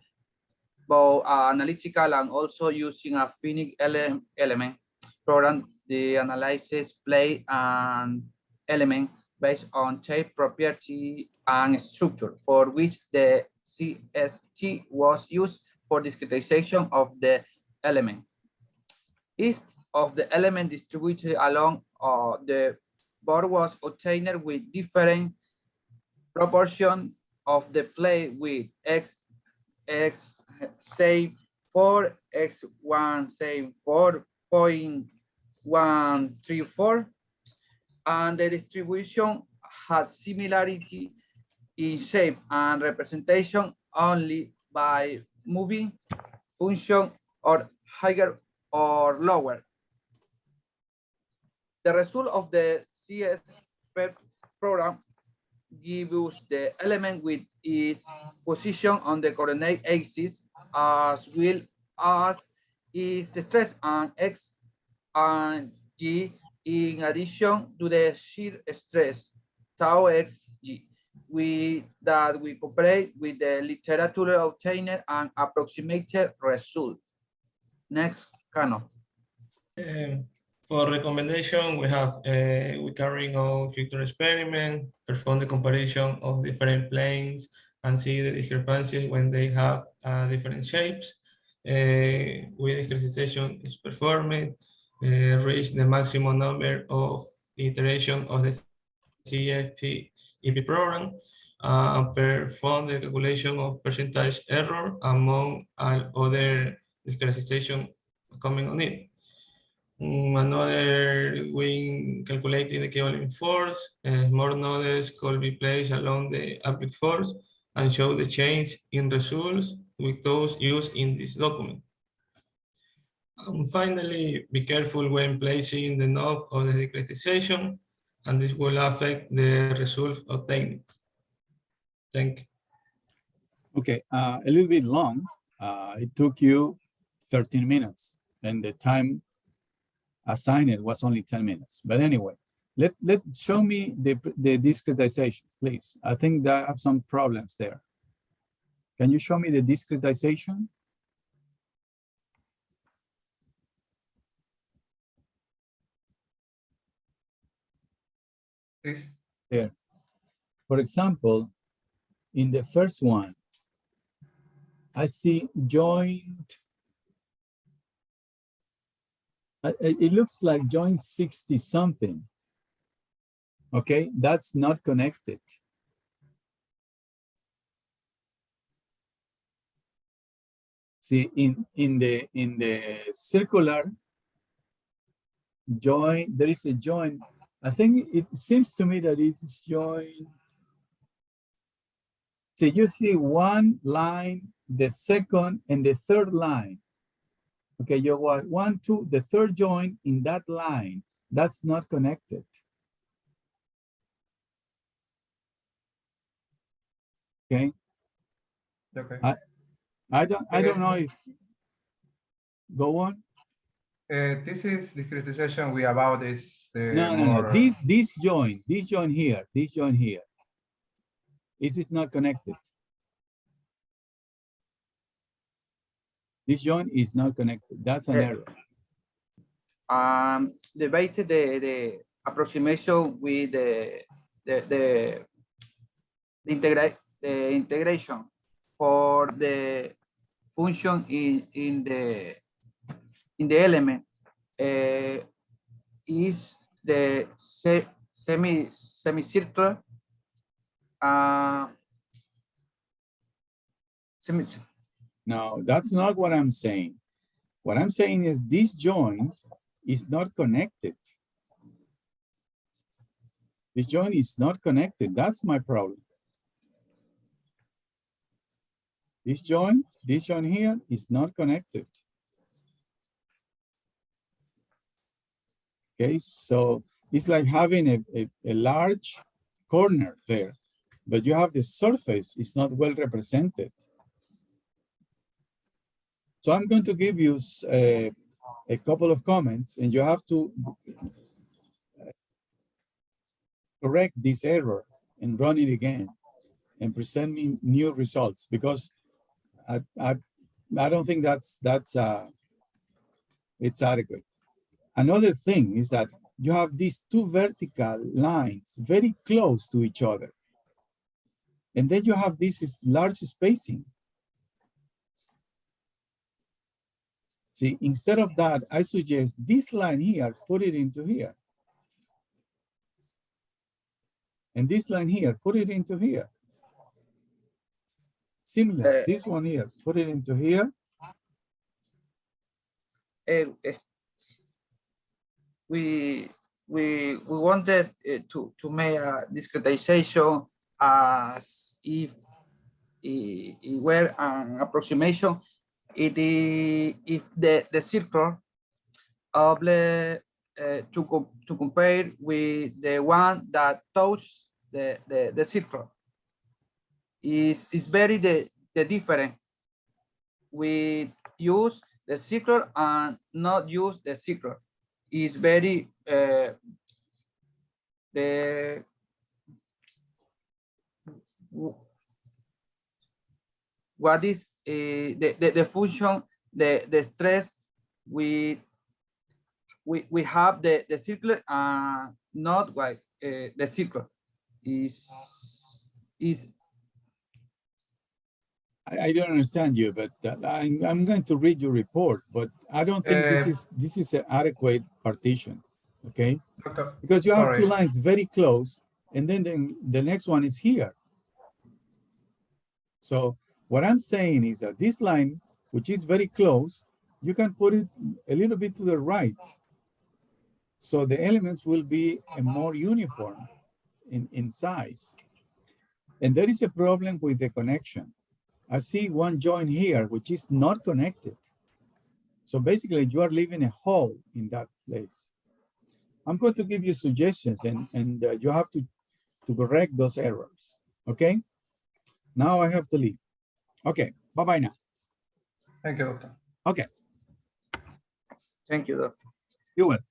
both analytical and also using a finite element program. The analysis play an element based on shape, property, and structure, for which the CST was used for discretization of the element. Each of the element distributed along the board was obtained with different proportion of the play with x say 4, x1 say 4.134, and the distribution has similarity in shape and representation only by moving function or higher or lower. The result of the CSFEP program gives us the element with its position on the coordinate axis, as well as its stress and X and G, in addition to the shear stress tau xg. That we compare with the literature obtained and approximated result. Next, Cano. For recommendation, we have we carrying out future experiment, perform the comparison of different planes, and see the discrepancies when they have different shapes. With discretization is performed, reach the maximum number of iteration of the CFP EP program, perform the calculation of percentage error among other discretization coming on it. Another when calculating the equivalent force, more nodes could be placed along the applied force and show the change in results with those used in this document. And finally, be careful when placing the knob of the discretization, and this will affect the results obtained. Thank you. Okay, a little bit long. It took you 13 minutes, and the time assigned it was only 10 minutes. But anyway, let show me the discretization, please. I think that I have some problems there. Can you show me the discretization? Please. There. For example, in the first one, I see joint. It looks like joint 60 something. Okay, that's not connected. See, in the circular joint, there is a joint. I think it seems to me that it is joint. See, you see one line, the second, and the third line. Okay, you got 1, 2, the third joint in that line, that's not connected. Okay. Okay. I don't know if, go on. This is discretization we about is No. This joint here, this is not connected. This joint is not connected. That's an error. The basic the approximation with the integration for the function in the element is the semicircular No, that's not what I'm saying. What I'm saying is this joint is not connected. This joint is not connected. That's my problem. This joint here is not connected. Okay, so it's like having a large corner there, but you have the surface, it's not well represented. So I'm going to give you a couple of comments, and you have to correct this error and run it again and present me new results, because I don't think it's adequate. Another thing is that you have these two vertical lines very close to each other, and then you have this large spacing. See, instead of that, I suggest this line here, put it into here. And this line here, put it into here. Similar, this one here, put it into here. We wanted to make a discretization as if it were an approximation. It is if the circle of to compare with the one that touches the circle is very the different. We use the circle and not use the circle. Is very what is the function, the stress we have the circle and not like the circle is I don't understand you, but I'm going to read your report, but I don't think this is an adequate partition, okay? Because you have two lines very close, and then the next one is here. So what I'm saying is that this line, which is very close, you can put it a little bit to the right. So the elements will be more uniform in size. And there is a problem with the connection. I see one joint here, which is not connected. So basically you are leaving a hole in that place. I'm going to give you suggestions, and you have to correct those errors, okay? Now I have to leave. Okay, bye-bye now. Thank you, Doctor. Okay. Thank you, Doctor. You're welcome.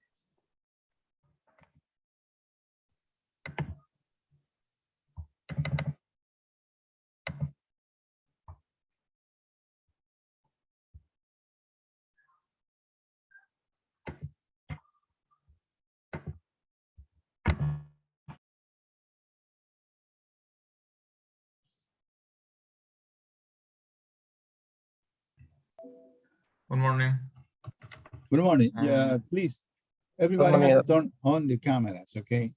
Good morning. Good morning. Yeah, please, everybody morning, has to turn on the cameras, okay?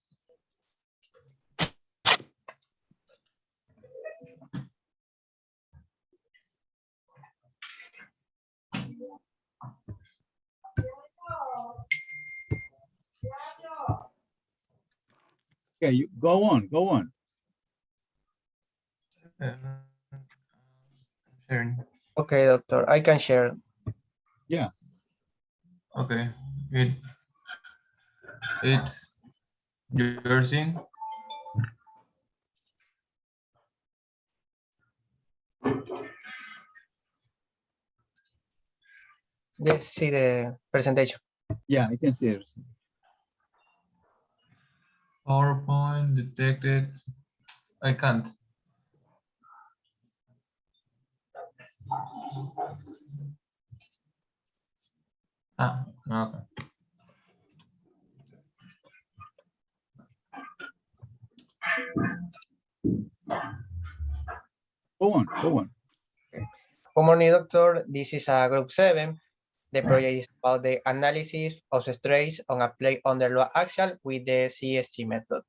Okay, you go on, go on. Sharing. Okay, doctor, I can share. Yeah. Okay. It's your scene. Yes, see the presentation. Yeah, I can see it. PowerPoint detected. I can't. Ah, okay. Go on, go on. Good morning, doctor. This is a group 7. The project is about the analysis of stress on a plate under load axial with the CST method.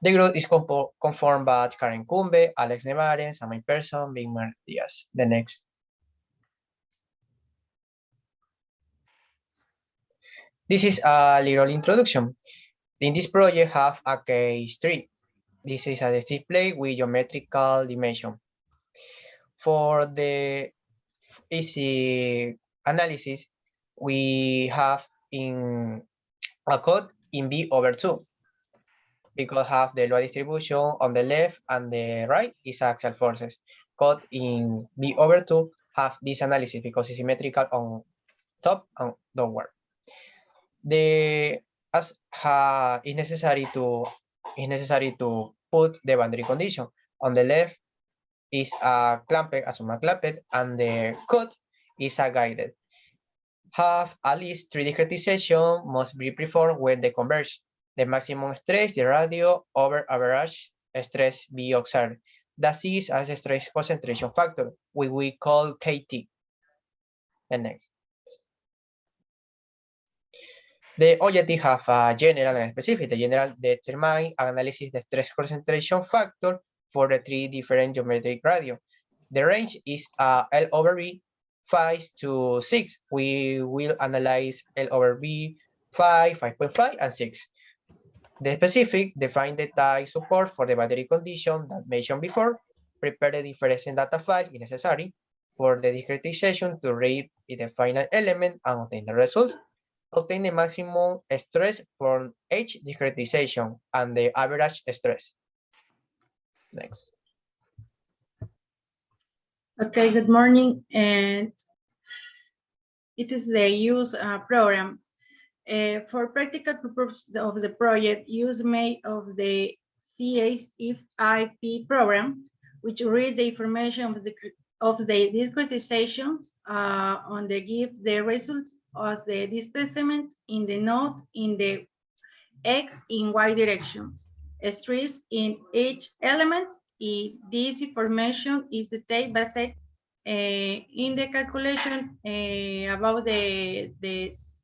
The group is conformed by Karen Cumbe, Alex Nevares, and my person, Big Mar Diaz. The next. This is a little introduction. In this project, have a case 3. This is a display with geometrical dimension. For the easy analysis, we have in a code in B over 2 because have the load distribution on the left and the right is axial forces. Code in B over 2 have this analysis because it's symmetrical on top and downward. It's necessary to put the boundary condition. On the left is a clamped, and the code is a guided. Have at least 3 discretization must be performed when they converge. The maximum stress, the radio over average stress be observed. That is as a stress concentration factor, we call KT. The next. The objective have a general and specific. The general determine analysis the stress concentration factor for the 3 different geometric radio. The range is L over B 5 to 6. We will analyze L over B 5, 5.5, and 6. The specific define the type support for the boundary condition that mentioned before. Prepare the difference data file if necessary for the discretization to read the final element and obtain the results. Obtain the maximum stress from each discretization and the average stress. Next. Okay, good morning. And it is the use program. For practical purpose of the project, use made of the CASIP program, which read the information of the discretization on the give the results of the displacement in the node in the X in Y direction. Stress in each element. This information is detailed based in the calculation about the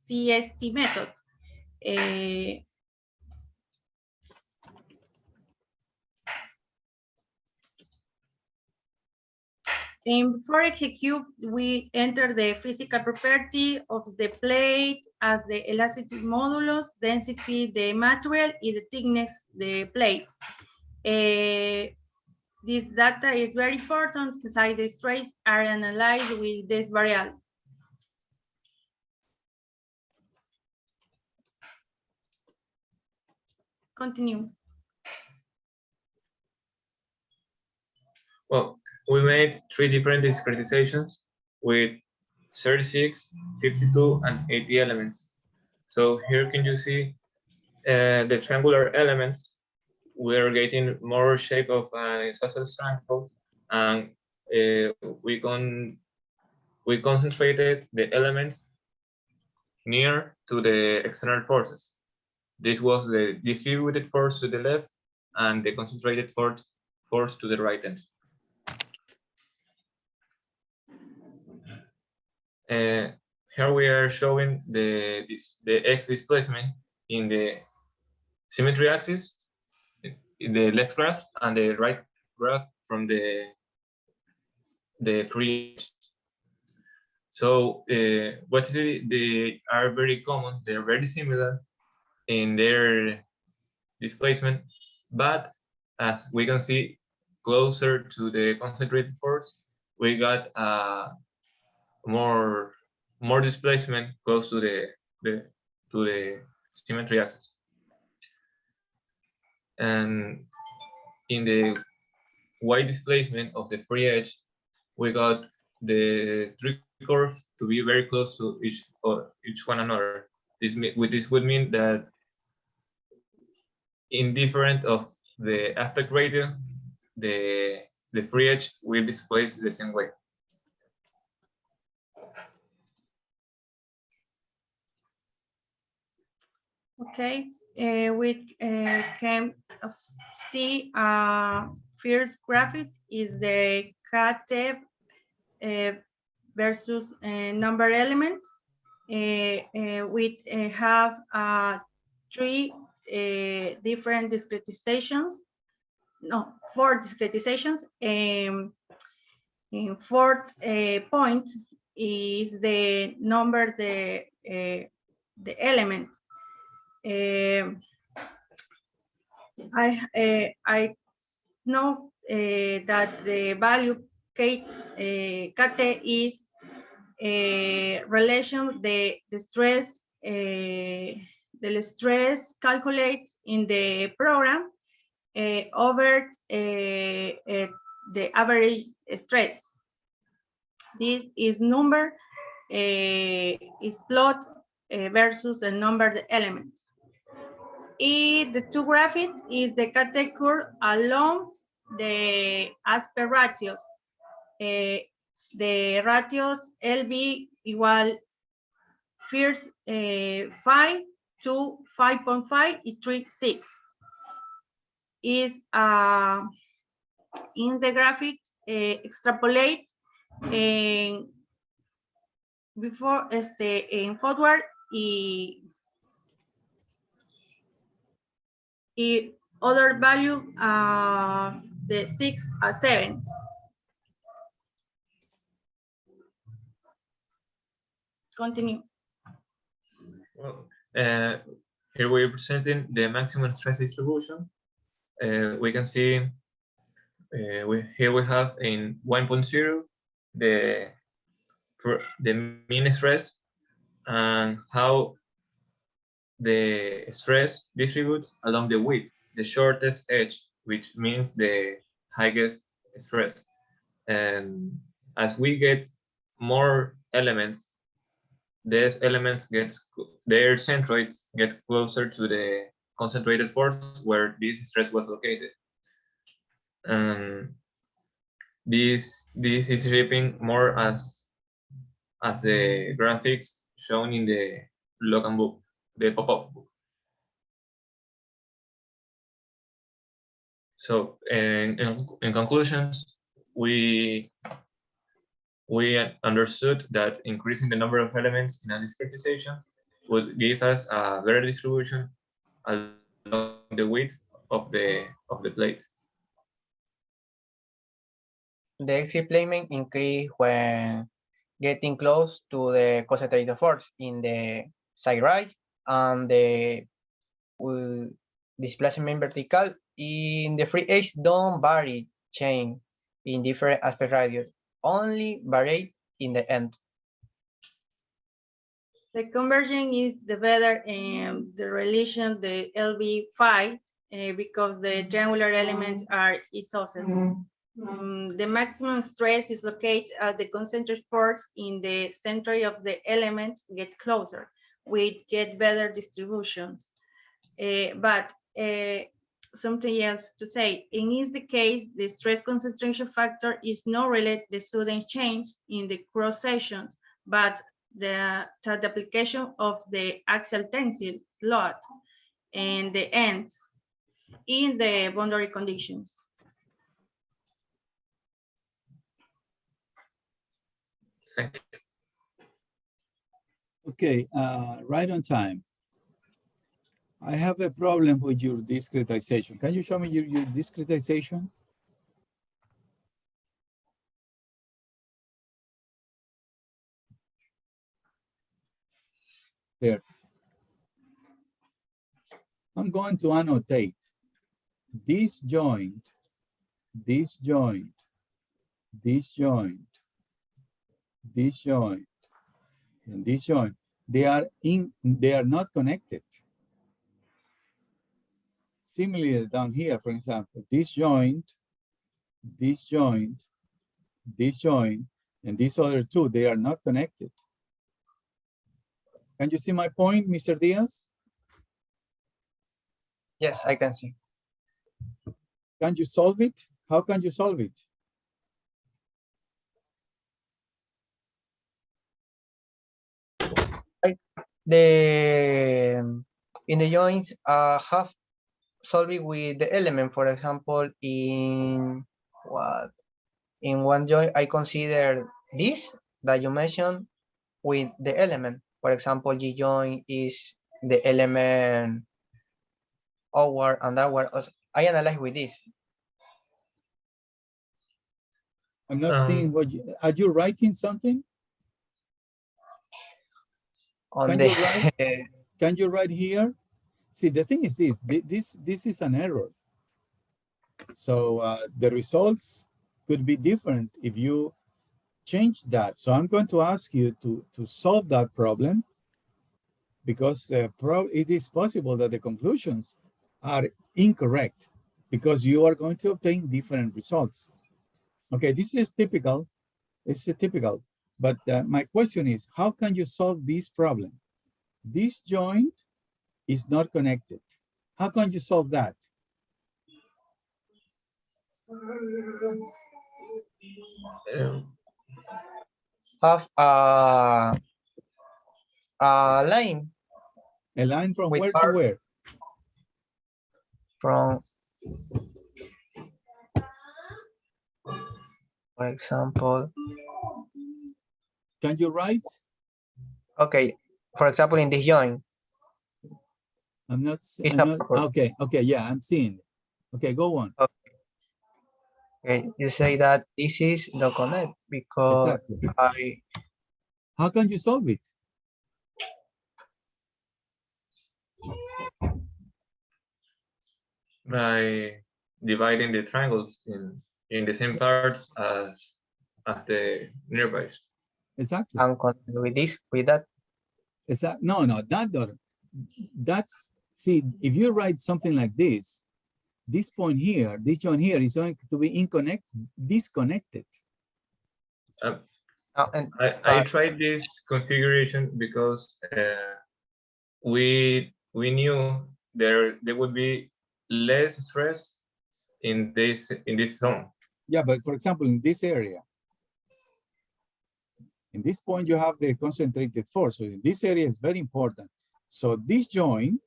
CST method. And for execute, we enter the physical property of the plate as the elasticity modulus, density, the material, and the thickness, the plate. This data is very important since the stress are analyzed with this variable. Continue. Well, we made 3 different discretizations with 36, 52, and 80 elements. So here can you see the triangular elements. We're getting more shape of an isosceles triangle, and we concentrated the elements near to the external forces. This was the distributed force to the left and the concentrated force to the right end. Here we are showing the X displacement in the symmetry axis, in the left graph, and the right graph from the free edge. So what is it? They are very common. They're very similar in their displacement, but as we can see closer to the concentrated force, we got more displacement close to the symmetry axis. And in the y displacement of the free edge, we got the three curves to be very close to each one another. This would mean that indifferent of the aspect ratio, the free edge will displace the same way. Okay, we can see first graphic is the KT versus number element. We have three different discretizations. No, 4 discretizations. In fourth point is the number the element. I know that the value KT is a relation the stress calculated in the program over the average stress. This is number is plot versus the number the elements. The two graphic is the KT curve along the aspect ratios. The ratios LB equal first 5 to 5.5 and 3.6 is in the graphic extrapolate before in forward other value the 6 or 7. Continue. Well, here we're presenting the maximum stress distribution. We can see here we have in 1.0 the mean stress and how the stress distributes along the width, the shortest edge, which means the highest stress. And as we get more elements, these elements their centroids get closer to the concentrated force where this stress was located. This is shaping more as the graphics shown in the Logan book, the pop-up book. So in conclusions, we understood that increasing the number of elements in a discretization would give us a better distribution along the width of the plate. The X displacement increase when getting close to the concentrated force in the side right, and the displacement vertical in the free edge don't vary change in different aspect radius, only vary in the end. The conversion is the better the relation the LB5 because the triangular elements are isosceles. The maximum stress is located at the concentrated force in the center of the elements get closer. We get better distributions. But something else to say, in the case, the stress concentration factor is not related to the sudden change in the cross sections, but the application of the axial tensile load and the ends in the boundary conditions. Thank you. Okay, right on time. I have a problem with your discretization. Can you show me your discretization? There. I'm going to annotate this joint, this joint, this joint, this joint, and this joint. They are not connected. Similarly down here, for example, this joint, this joint, this joint, and these other two, they are not connected. Can you see my point, Mr. Diaz? Yes, I can see. Can you solve it? How can you solve it? In the joints have solving with the element. For example, in one joint I consider this that you mentioned with the element. For example, G joint is the element outward and outward. I analyze with this. I'm not seeing what are you writing something? On Can you write here? See, the thing is this is an error. So the results could be different if you change that. So I'm going to ask you to solve that problem, because it is possible that the conclusions are incorrect because you are going to obtain different results. Okay, this is typical. It's typical. But my question is, how can you solve this problem? This joint is not connected. How can you solve that? Have a line. A line from where to where? From, for example. Can you write? Okay, for example, in this joint. I'm not okay, yeah, I'm seeing. Okay, go on. Okay, you say that this is the connect because exactly. How can you solve it? By dividing the triangles in the same parts as the nearby. Exactly. And with that. No, that's, see, if you write something like this point here, this joint here is going to be disconnected. I tried this configuration because we knew there would be less stress in this zone. Yeah, but for example, in this area, in this point, you have the concentrated force. So in this area is very important. So this joint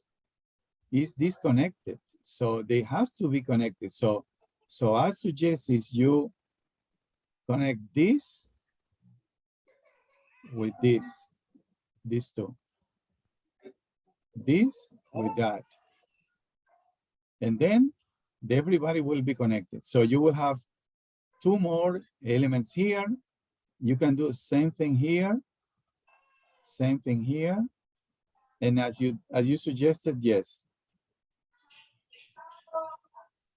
is disconnected. So they have to be connected. So I suggest is you connect this with these two. This with that. And then everybody will be connected. So you will have two more elements here. You can do the same thing here. Same thing here. And as you suggested, yes.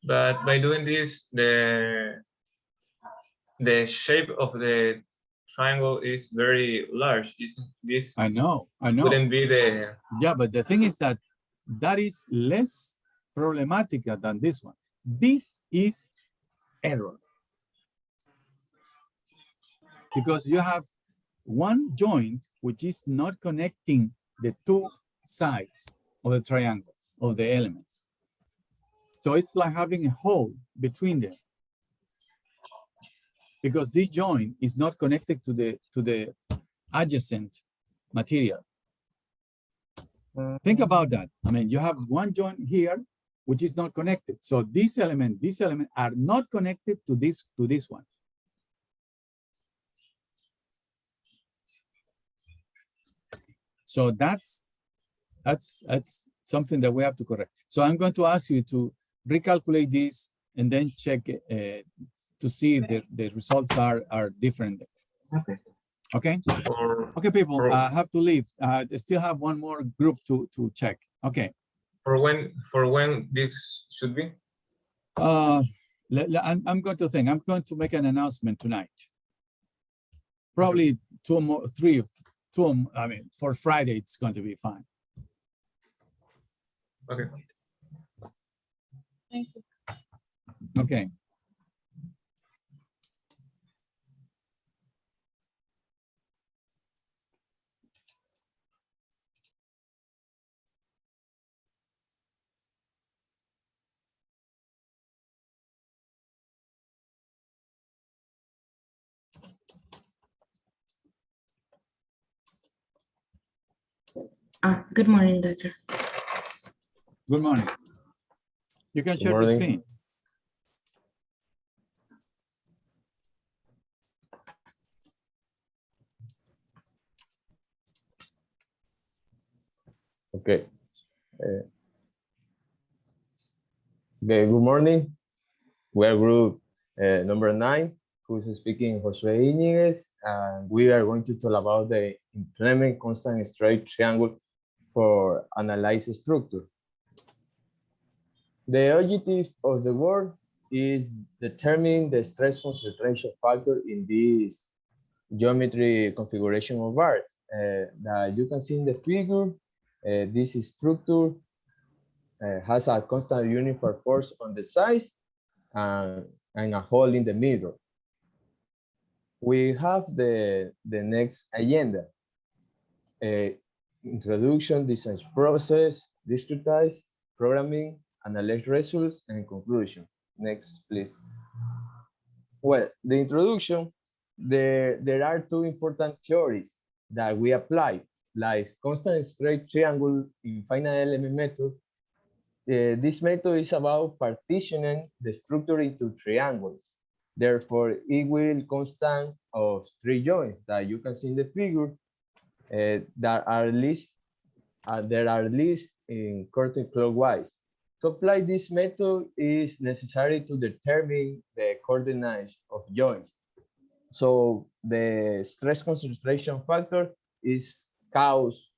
But by doing this, the shape of the triangle is very large. This I know. Wouldn't be the... Yeah, but the thing is that is less problematic than this one. This is error. Because you have one joint which is not connecting the two sides of the triangles, of the elements. So it's like having a hole between them. Because this joint is not connected to the adjacent material. Think about that. I mean, you have one joint here which is not connected. So this element are not connected to this one. So that's something that we have to correct. So I'm going to ask you to recalculate this and then check to see if the results are different. Okay. Okay. Okay, people. I have to leave. I still have one more group to check. Okay. For when this should be? I'm going to think. I'm going to make an announcement tonight. Probably two more, three, two. I mean, for Friday, it's going to be fine. Okay. Thank you. Okay. Good morning, Doctor. Good morning. You can share the screen. Okay. Okay, good morning. We are group number 9, who's speaking Jose Iñiguez, and we are going to talk about the implement constant straight triangle for analyze structure. The objective of the work is determine the stress concentration factor in this geometry configuration of art. That you can see in the figure, this structure has a constant uniform force on the sides and a hole in the middle. We have the next agenda. Introduction, design process, discretize, programming, analyze results, and conclusion. Next, please. Well, the introduction, there are two important theories that we apply, like constant straight triangle in finite element method. This method is about partitioning the structure into triangles. Therefore, it will constant of 3 joints that you can see in the figure that are listed in counterclockwise. To apply this method is necessary to determine the coordinates of joints. So the stress concentration factor is caused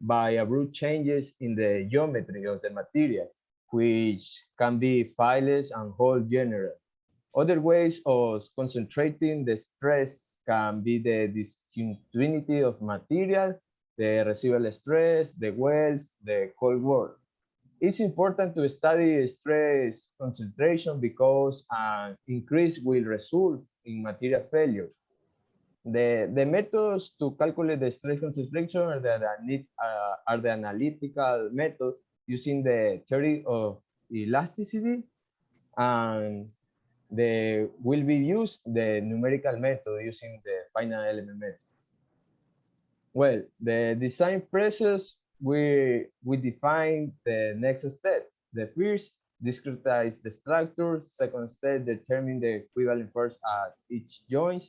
by abrupt changes in the geometry of the material, which can be fileless and whole general. Other ways of concentrating the stress can be the discontinuity of material, the residual stress, the wells, the cold work. It's important to study stress concentration because an increase will result in material failure. The methods to calculate the stress concentration are the analytical method using the theory of elasticity, and they will be used the numerical method using the finite element method. Well, the design process, we define the next step. The first, discretize the structure. Second step, determine the equivalent force at each joint.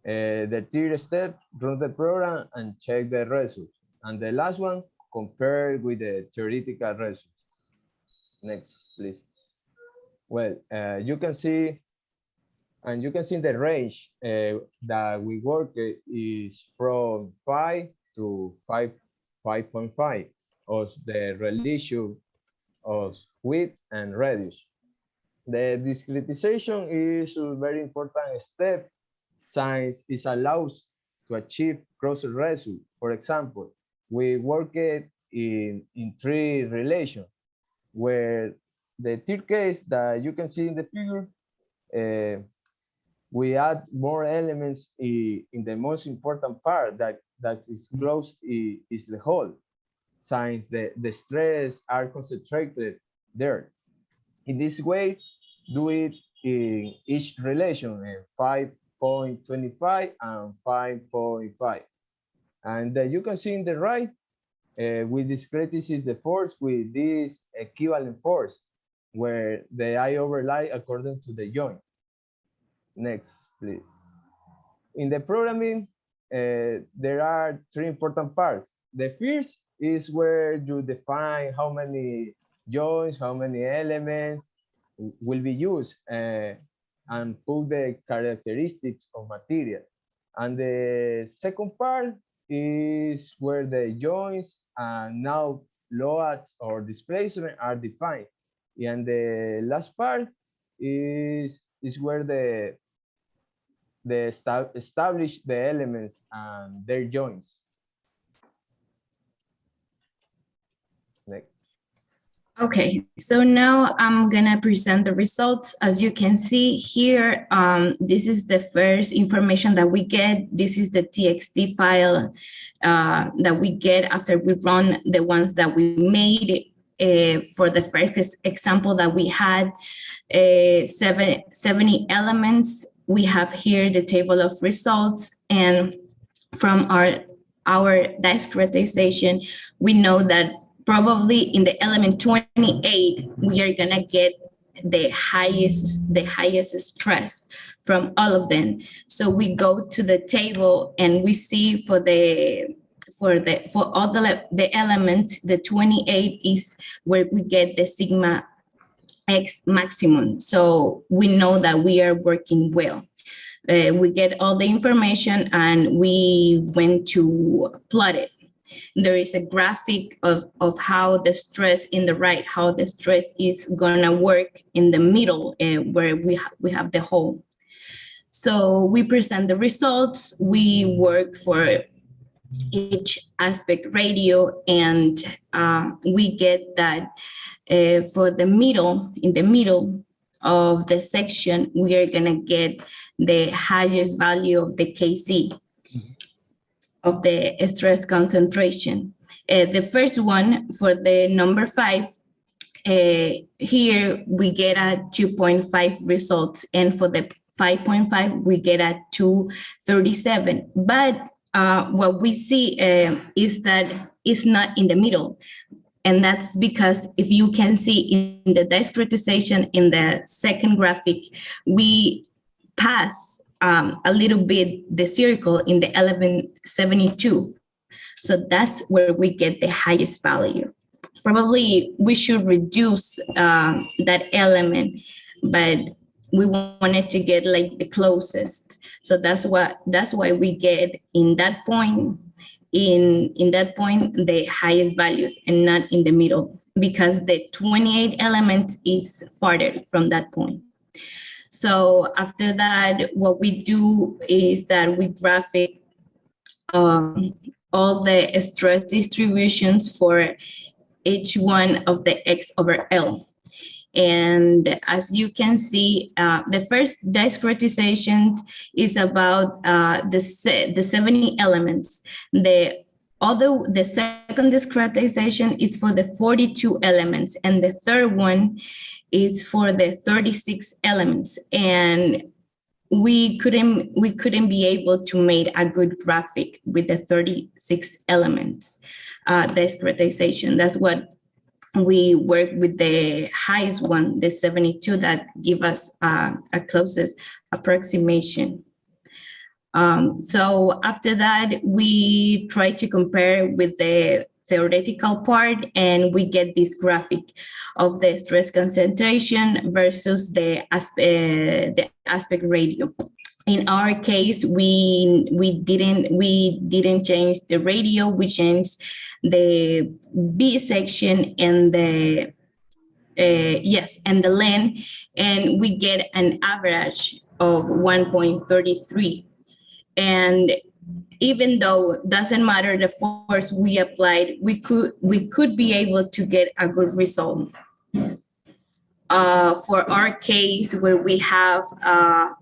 The third step, run the program and check the results. And the last one, compare with the theoretical results. Next, please. Well, you can see the range that we work is from 5 to 5.5 of the relation of width and radius. The discretization is a very important step since it allows to achieve closer results. For example, we work it in 3 relations, where the third case that you can see in the figure, we add more elements in the most important part that is close is the whole, since the stress are concentrated there. In this way, do it in each relation, 5.25 and 5.5. And you can see in the right, we discretize the force with this equivalent force, where the I overlay according to the joint. Next, please. In the programming, there are three important parts. The first is where you define how many joints, how many elements will be used, and put the characteristics of material. And the second part is where the joints and now loads or displacement are defined. And the last part is where establish the elements and their joints. Next. Okay, so now I'm gonna present the results. As you can see here, this is the first information that we get. This is the TXT file that we get after we run the ones that we made. For the first example that we had 70 elements. We have here the table of results, and from our discretization, we know that probably in the element 28, we are gonna get the highest stress from all of them. So we go to the table and we see for all the elements, the 28 is where we get the sigma X maximum. So we know that we are working well. We get all the information and we went to plot it. There is a graphic of how the stress in the right, how the stress is gonna work in the middle where we have the hole. So we present the results, we work for each aspect ratio, and we get that for the middle, in the middle of the section, we are gonna get the highest value of the KC, of the stress concentration. The first one for the number 5, here we get a 2.5 results, and for the 5.5 we get a 237. But what we see is that it's not in the middle. And that's because if you can see in the discretization in the second graphic, we pass a little bit the circle in the element 72. So that's where we get the highest value. Probably we should reduce that element, but we wanted to get like the closest. So that's why we get in that point, in that point, the highest values and not in the middle, because the 28 elements is farther from that point. So after that, what we do is that we graphic all the stress distributions for each one of the X over L. And as you can see, the first discretization is about the 70 elements. The second discretization is for the 42 elements, and the third one is for the 36 elements. And we couldn't be able to make a good graphic with the 36 elements discretization. That's what we work with the highest one, the 72, that give us a closest approximation. So after that, we try to compare with the theoretical part, and we get this graphic of the stress concentration versus the aspect ratio. In our case, we didn't change the ratio. We changed the B section and the and the length, and we get an average of 1.33. And even though it doesn't matter the force we applied, we could be able to get a good result. For our case, where we have a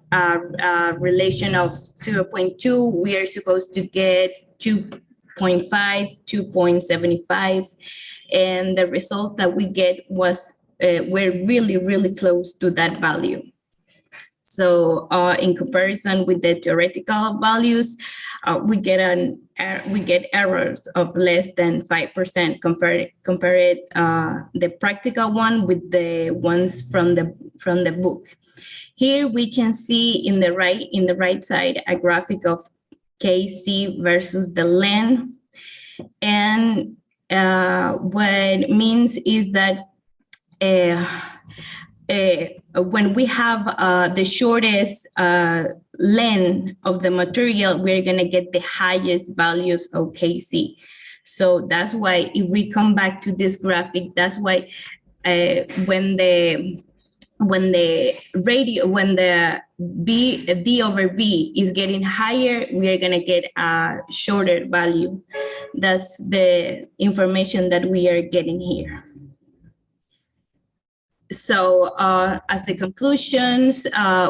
relation of 0.2, we are supposed to get 2.5, 2.75, and the result that we get was were really close to that value. So in comparison with the theoretical values, we get errors of less than 5%. Compare the practical one with the ones from the book. Here we can see in the right side a graphic of KC versus the len. And what it means is that when we have the shortest length of the material, we're going to get the highest values of Kc. So that's why if we come back to this graphic, that's why when the D over V is getting higher, we are going to get a shorter value. That's the information that we are getting here. So as the conclusions,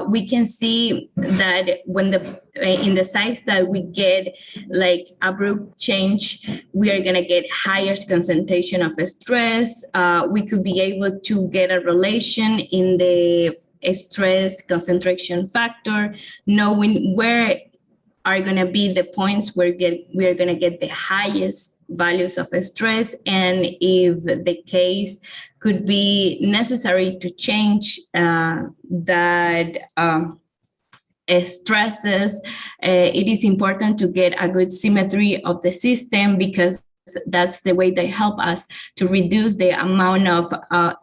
we can see that when in the sites that we get like abrupt change, we are going to get higher concentration of stress. We could be able to get a relation in the stress concentration factor, knowing where are going to be the points where we are going to get the highest values of stress, and if the case could be necessary to change that stresses, it is important to get a good symmetry of the system, because that's the way they help us to reduce the amount of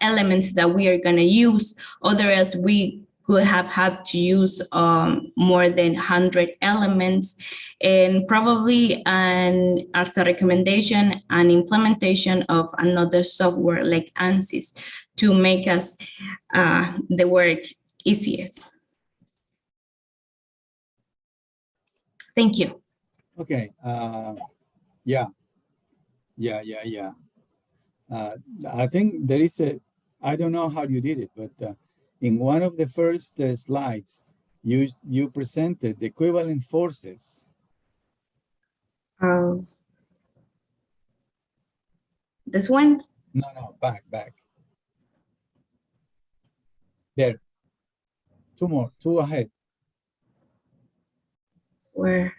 elements that we are going to use. Otherwise, we could have had to use more than 100 elements, and probably as a recommendation, an implementation of another software like ANSYS to make us the work easier. Thank you. Okay. Yeah. I think there is I don't know how you did it, but in one of the first slides, you presented the equivalent forces. This one? No, back. There. Two more, two ahead. Where?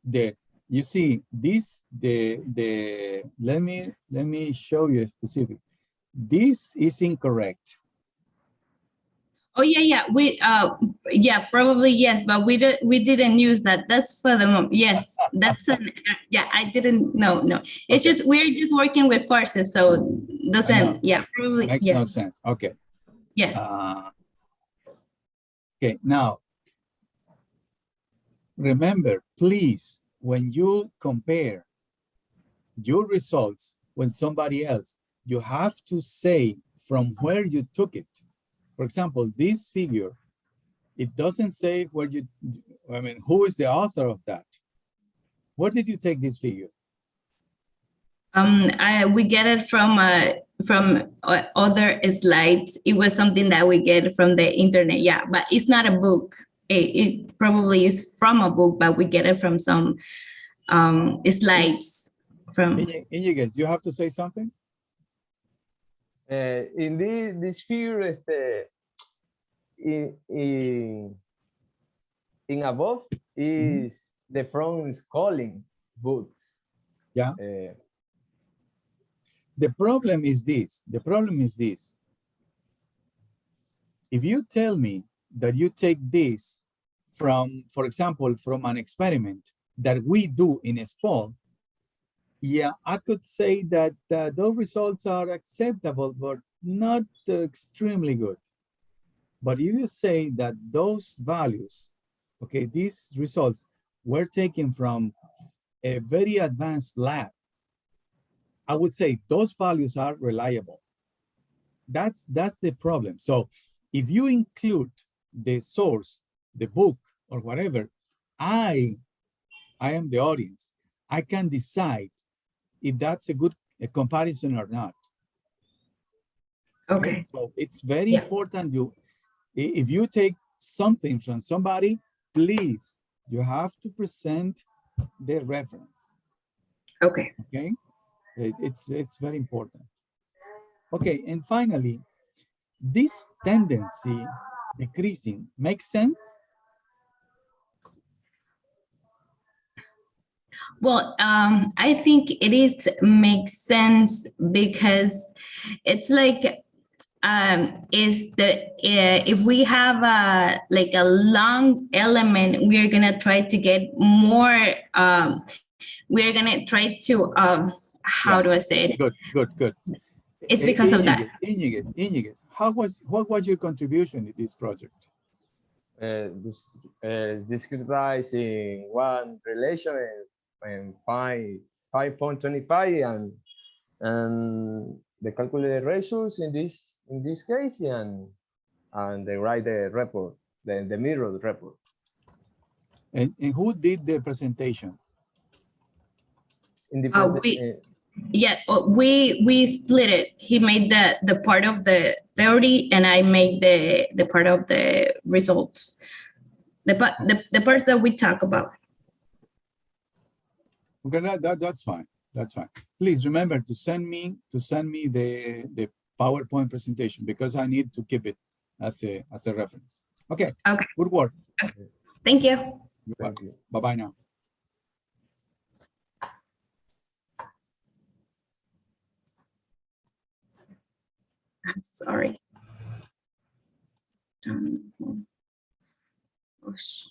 There. You see this, let me show you a specific. This is incorrect. Oh yeah. Probably yes, but we didn't use that. That's for the moment. Yes, that's I didn't. No. It's Okay. just we're just working with forces, so doesn't. Yeah, probably makes yes. no sense. Okay. Yes. Okay. Now, remember, please, when you compare your results with somebody else, you have to say from where you took it. For example, this figure, it doesn't say where who is the author of that? Where did you take this figure? We get it from other slides. It was something that we get from the internet. Yeah, but it's not a book. It probably is from a book, but we get it from some slides from. Iñiguez, you have to say something? In this figure, in above is the front is calling books. Yeah. The problem is this. If you tell me that you take this from, for example, from an experiment that we do in SPOL, yeah, I could say that those results are acceptable, but not extremely good. But if you say that those values, okay, these results were taken from a very advanced lab, I would say those values are reliable. That's the problem. So if you include the source, the book, or whatever, I am the audience. I can decide if that's a good comparison or not. Okay. So it's very important. If you take something from somebody, please, you have to present the reference. Okay. Okay. It's very important. Okay, and finally, this tendency decreasing makes sense? Well, I think it makes sense because it's like is if we have like a long element, we're gonna try to get more. We're gonna try to how do I say it? Good. It's because of that. Iñiguez, what was your contribution in this project? Discretizing one relation and 5.25 and the calculated results in this case and they write the report, the mirror report. And who did the presentation? In the we split it. He made the part of the theory and I made the part of the results. The part that we talk about. Okay, that's fine. That's fine. Please remember to send me the PowerPoint presentation because I need to keep it as a reference. Okay. Okay. Good work. Thank you. Thank you. Bye-bye now. I'm sorry. Gosh.